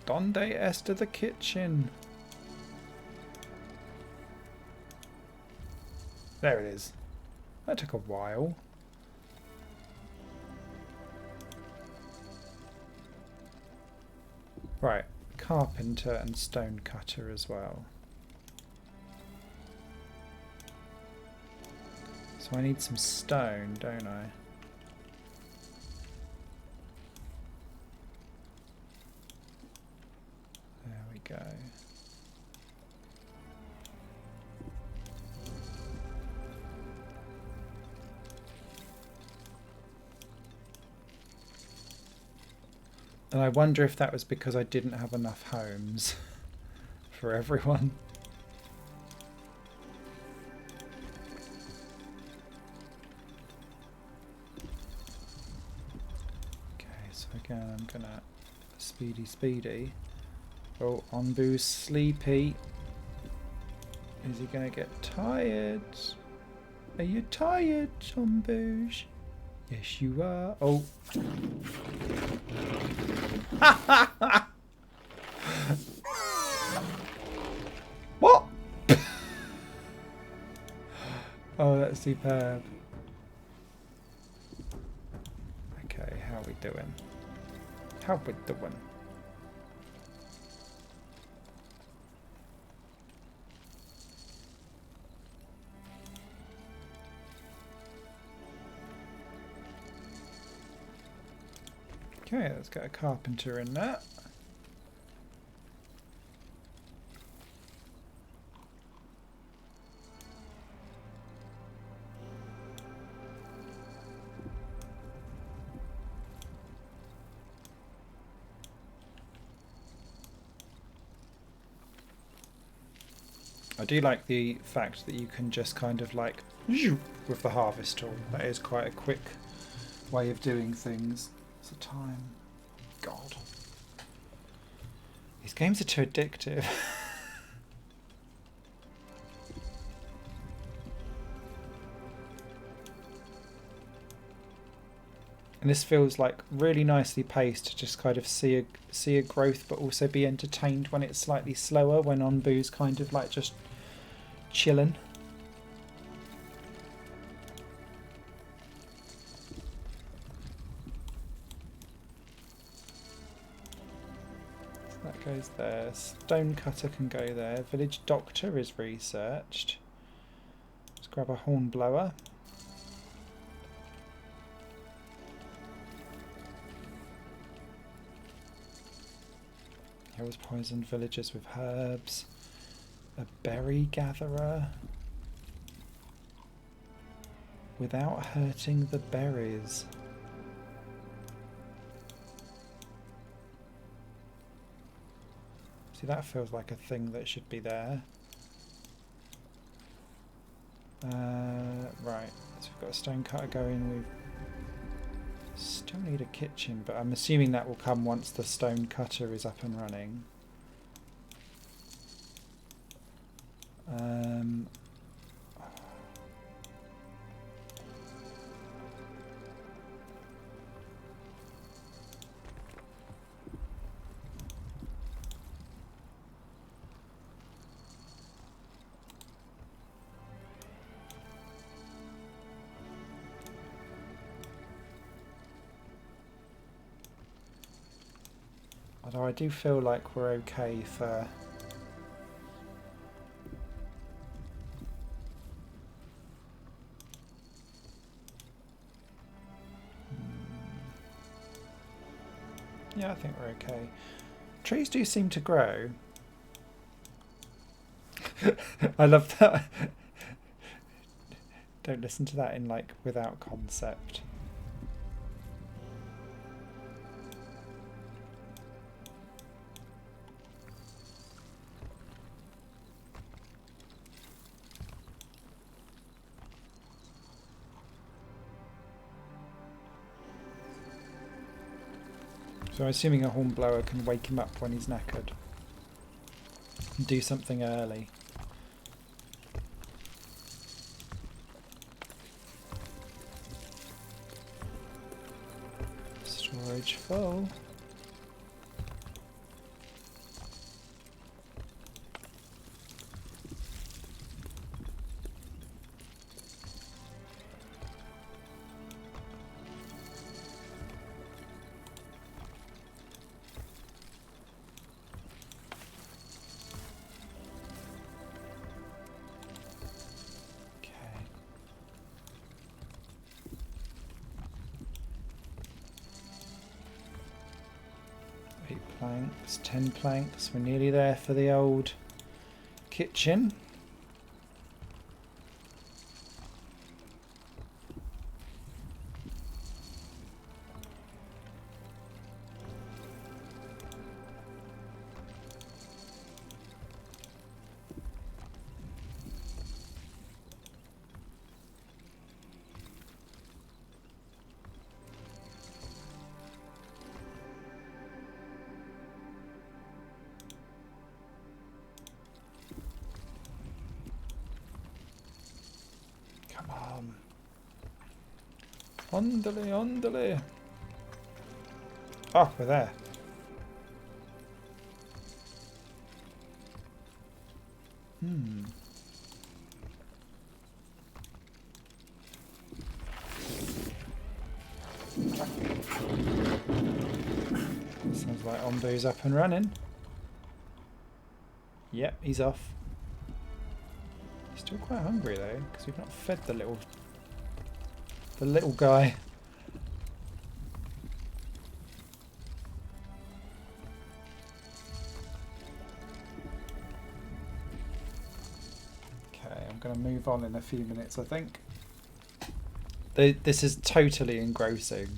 Donde está the kitchen? There it is. That took a while. Right, carpenter and stone cutter as well. So I need some stone, don't I? There we go. And I wonder if that was because I didn't have enough homes for everyone. Okay, so again I'm gonna speedy. Oh, Onbu's sleepy. Is he gonna get tired? Are you tired, Onbu? Yes, you are. Oh. What? Oh, that's superb. Okay, how are we doing? How we doing? Okay, let's get a carpenter in that. I do like the fact that you can just kind of like with the harvest tool. That is quite a quick way of doing things. What's the time? God. These games are too addictive. And this feels like really nicely paced to just kind of see a growth, but also be entertained when it's slightly slower, when Onbu's kind of like just chilling. That goes there. Stone cutter can go there. Village doctor is researched. Let's grab a horn blower. Hills poison villagers with herbs. A berry gatherer. Without hurting the berries. See, that feels like a thing that should be there. Right, so we've got a stone cutter going. We still need a kitchen, but I'm assuming that will come once the stone cutter is up and running. Although I do feel like we're okay for... Yeah, I think we're okay. Trees do seem to grow. I love that. Don't listen to that in like without concept. So I'm assuming a hornblower can wake him up when he's knackered. And do something early. Storage full. Planks, 10 planks. We're nearly there for the old kitchen. Ondale, ondale. Oh, we're there. Sounds like Ombu's up and running. Yep, he's off. He's still quite hungry though, because we've not fed the little guy. Okay, I'm going to move on in a few minutes, I think. This is totally engrossing.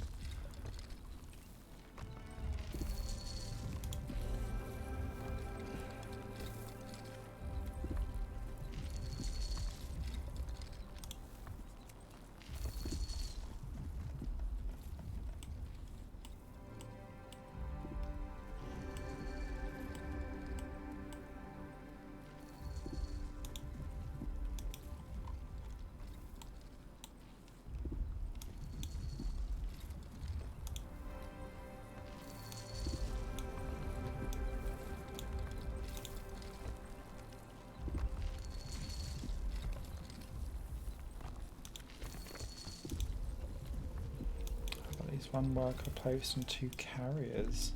One worker post and 2 carriers.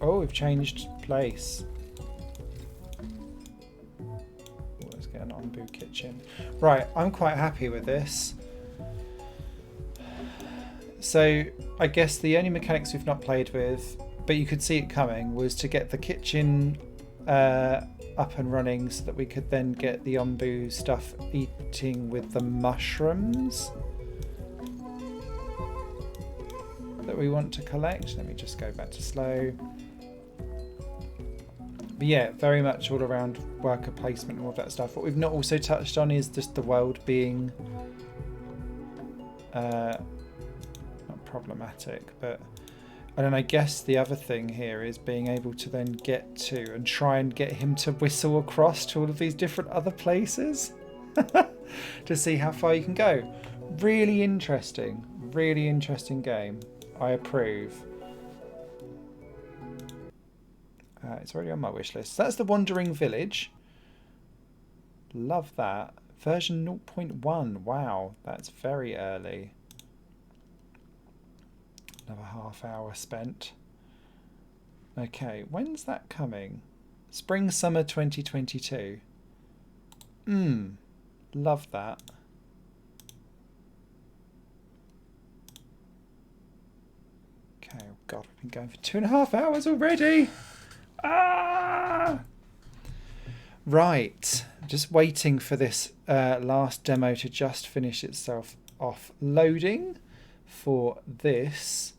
Oh, we've changed place. Oh, let's get an Ombu kitchen. Right, I'm quite happy with this. So I guess the only mechanics we've not played with, but you could see it coming, was to get the kitchen up and running so that we could then get the Ombu stuff eating with the mushrooms that we want to collect. Let me just go back to slow. But yeah, very much all around worker placement and all that stuff. What we've not also touched on is just the world being not problematic, but and then I guess the other thing here is being able to then get to and try and get him to whistle across to all of these different other places to see how far you can go. Really interesting game. I approve. It's already on my wish list. So that's the Wandering Village. Love that. Version 0.1. Wow, that's very early. Another half hour spent. Okay, when's that coming? Spring, summer 2022. Love that. Okay, oh God, we've been going for 2.5 hours already. Ah! Right, just waiting for this last demo to just finish itself off loading for this.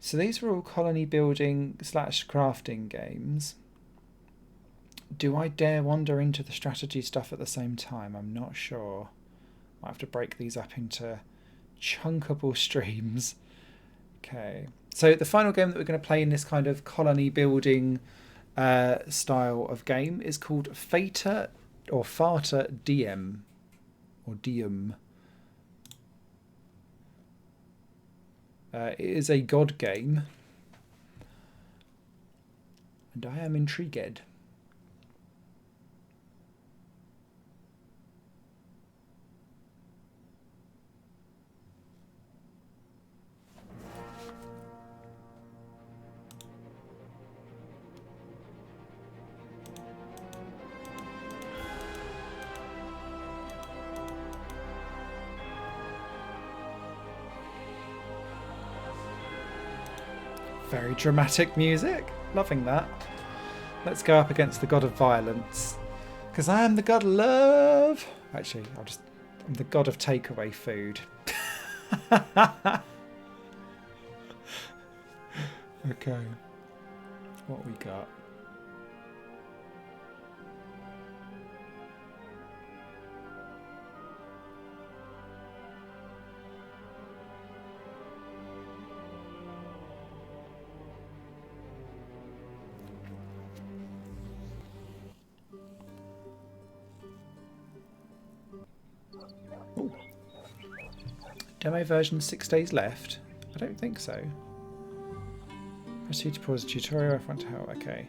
So these were all colony building / crafting games. Do I dare wander into the strategy stuff at the same time? I'm not sure. Might have to break these up into chunkable streams. Okay, so the final game that we're going to play in this kind of colony building style of game is called Fata Deum, or Deum. It is a god game, and I am intrigued. Very dramatic music. Loving that. Let's go up against the god of violence. Because I am the god of love. Actually, I'm the god of takeaway food. Okay. What we got? Demo version 6 days left? I don't think so. Proceed to pause the tutorial if I want to help. Okay.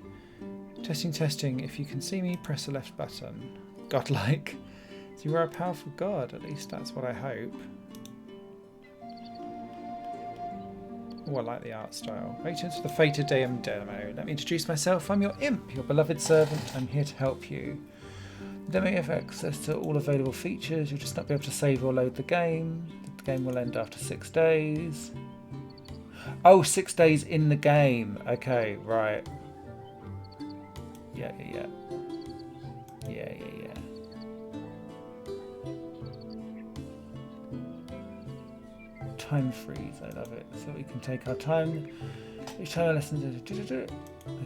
Testing. If you can see me, press the left button. Godlike. So you are a powerful god, at least that's what I hope. Oh, I like the art style. Waiting for the Fata Deum demo. Let me introduce myself. I'm your imp, your beloved servant. I'm here to help you. The demo have access to all available features. You'll just not be able to save or load the game. The game will end after 6 days. Oh, 6 days in the game. Okay, right. Yeah. Time freeze, I love it. So we can take our time. Each time I listen to...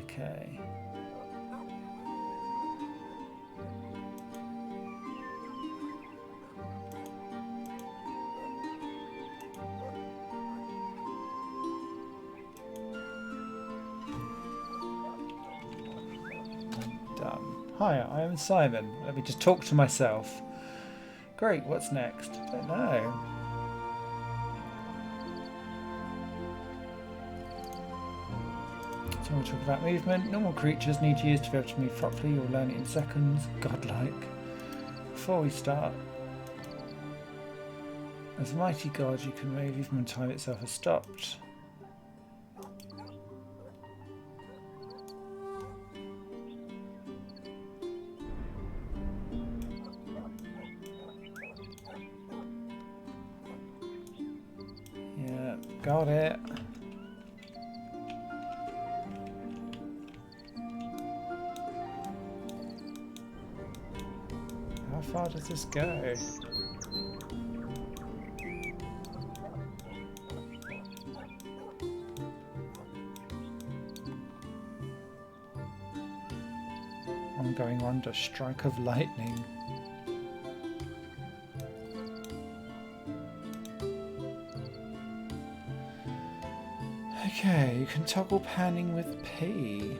Okay. Hi, I am Simon. Let me just talk to myself. Great, what's next? I don't know. So we'll talk about movement. Normal creatures need years to be able to move properly. You'll learn it in seconds. Godlike. Before we start, as a mighty god, you can move even when time itself has stopped. Got it. How far does this go? I'm going under strike of lightning. Okay, you can toggle panning with P.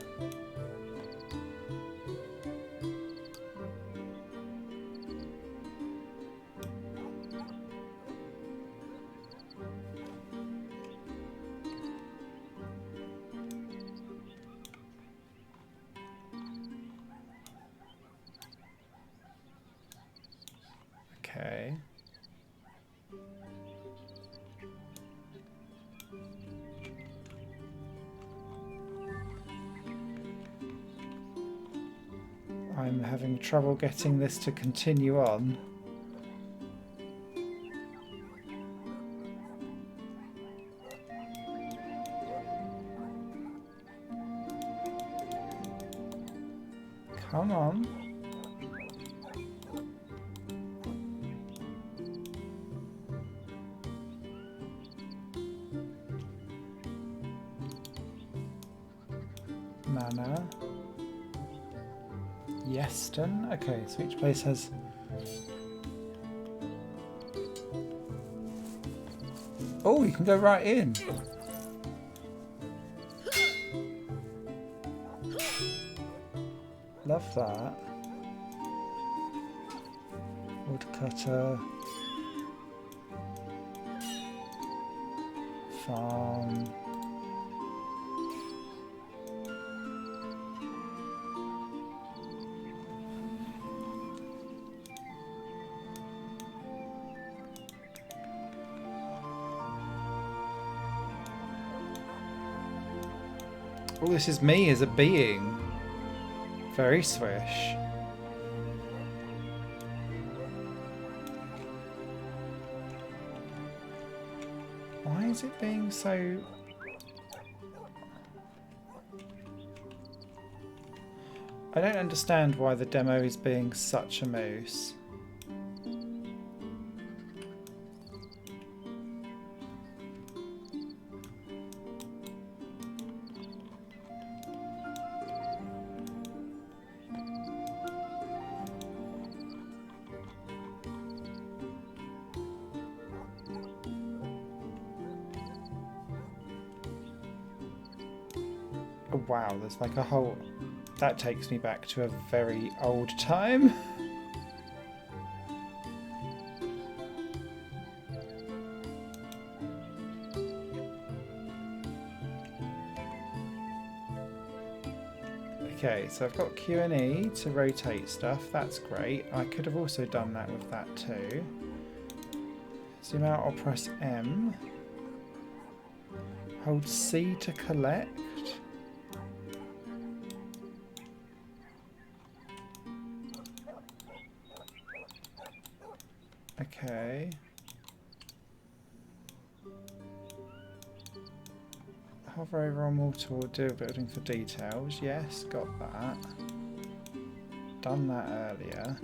Okay. I'm having trouble getting this to continue on. Come on. Mana. Yeston. Okay, so each place has... Oh, you can go right in. Love that. Woodcutter. Farm. Oh, this is me as a being. Very swish. Why is it being so... I don't understand why the demo is being such a moose. Oh wow, there's like a whole... That takes me back to a very old time. Okay, so I've got Q and E to rotate stuff, that's great. I could have also done that with that too. Zoom out or press M. Hold C to collect. Okay. Hover over on water or do a building for details. Yes, got that. Done that earlier.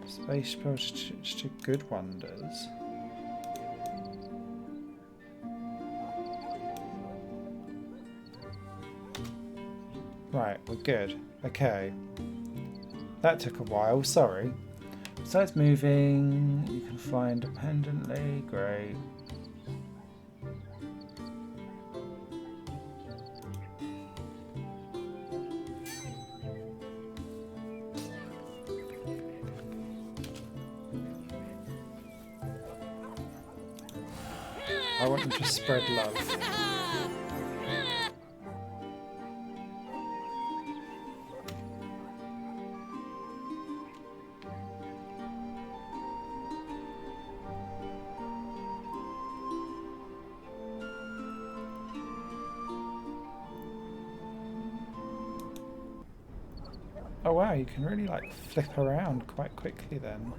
Space spell to good wonders. Right, we're good. Okay. That took a while, sorry. So it's moving, you can fly independently, great. I want them to spread love. Oh wow, you can really like flip around quite quickly then.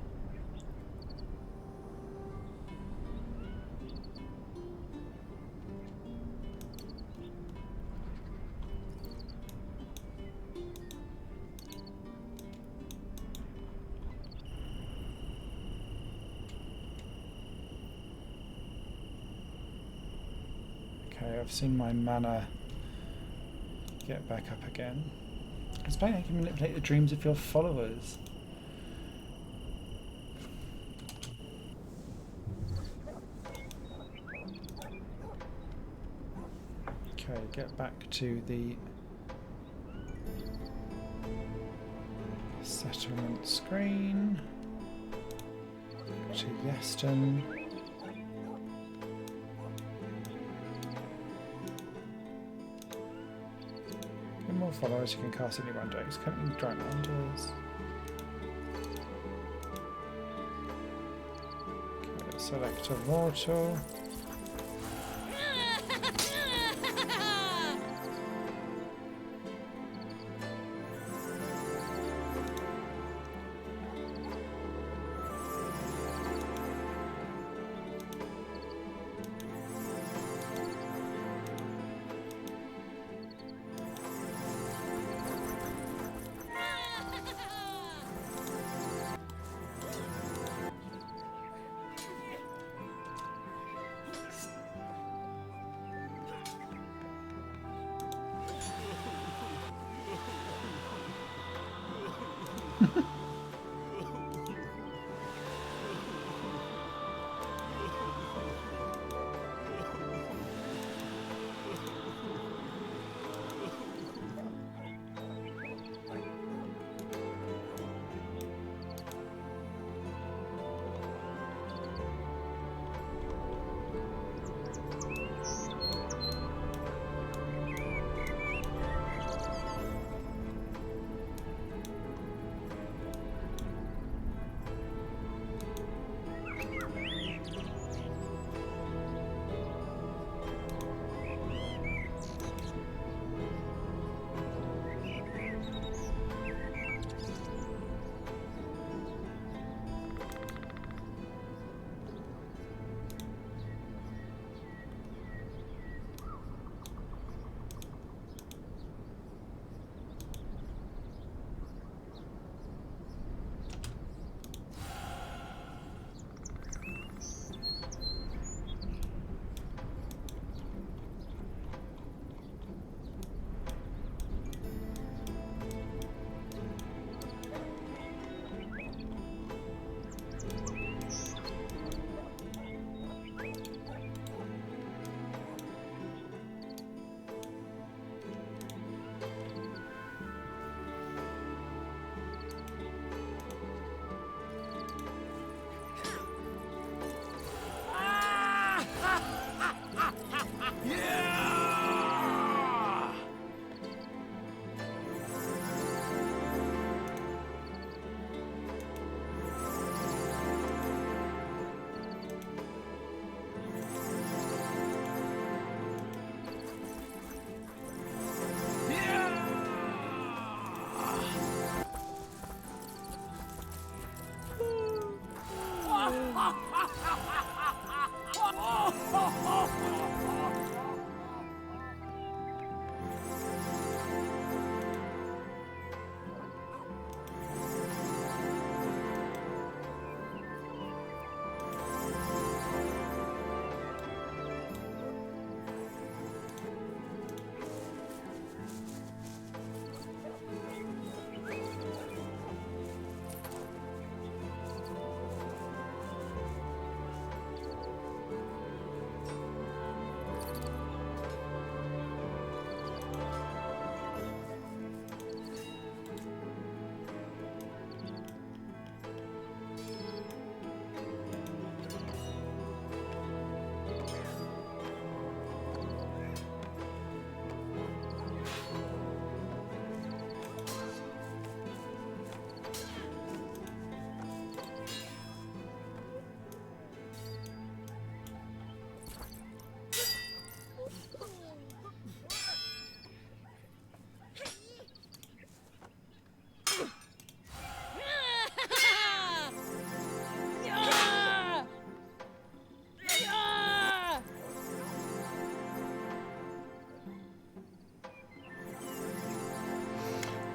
Okay, I've seen my mana get back up again. It's about you can manipulate the dreams of your followers. Okay, get back to the settlement screen. To Yeston. More followers, you can cast any wonders. Currently dry wonders. Okay, select a mortal.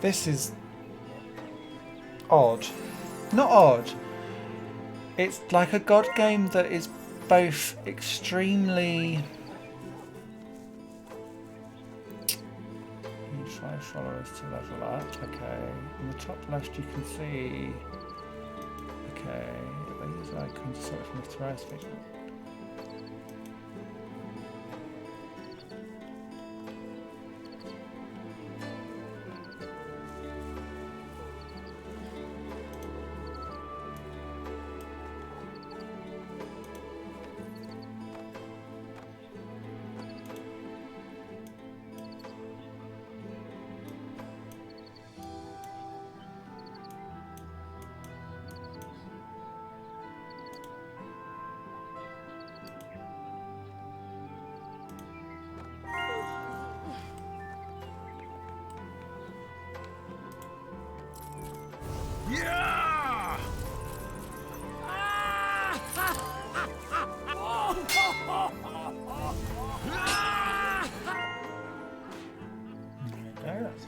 This is odd. Not odd. It's like a god game that is both extremely... Use 5 followers to level up. Okay. On the top left you can see... Okay. These icons sort of from the terrace vision.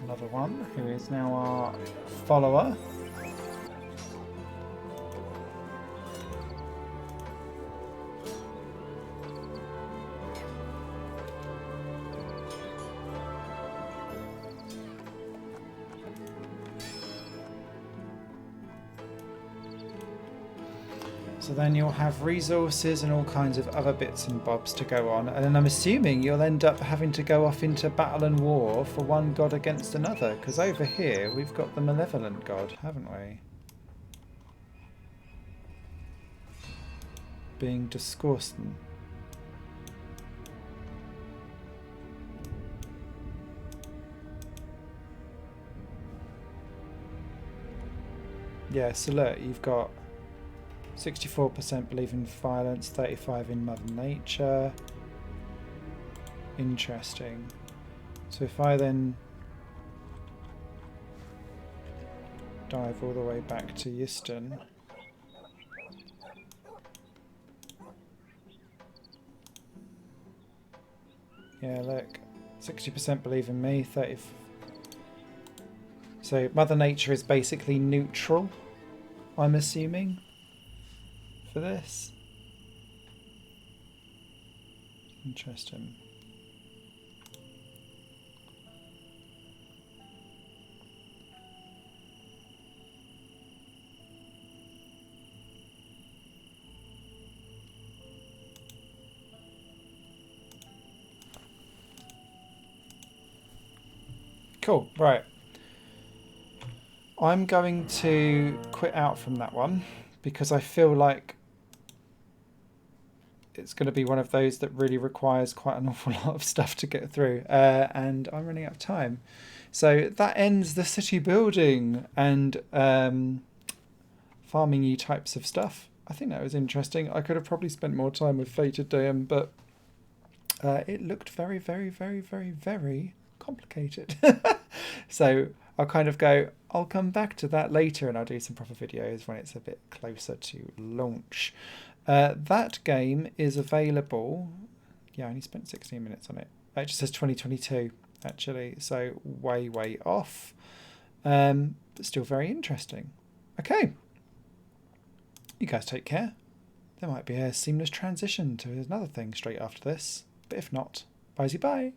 Another one who is now our follower. So then you'll have resources and all kinds of other bits and bobs to go on. And then I'm assuming you'll end up having to go off into battle and war for one god against another. Because over here we've got the malevolent god, haven't we? Being Discoursen. Yeah, so look, you've got 64% believe in violence, 35 in Mother Nature. Interesting. So if I then dive all the way back to Euston. Yeah, look. 60% believe in me, 30. So Mother Nature is basically neutral, I'm assuming, for this. Interesting. Cool, right. I'm going to quit out from that one because I feel like it's going to be one of those that really requires quite an awful lot of stuff to get through, and I'm running out of time. So that ends the city building and farming-y types of stuff. I think that was interesting. I could have probably spent more time with Fata Deum, but it looked very, very, very, very, very complicated. So I'll kind of go, I'll come back to that later and I'll do some proper videos when it's a bit closer to launch. That game is available. Yeah, I only spent 16 minutes on it. It just says 2022 actually, so way, way off. But still very interesting. Okay. You guys take care. There might be a seamless transition to another thing straight after this. But if not, bye-bye.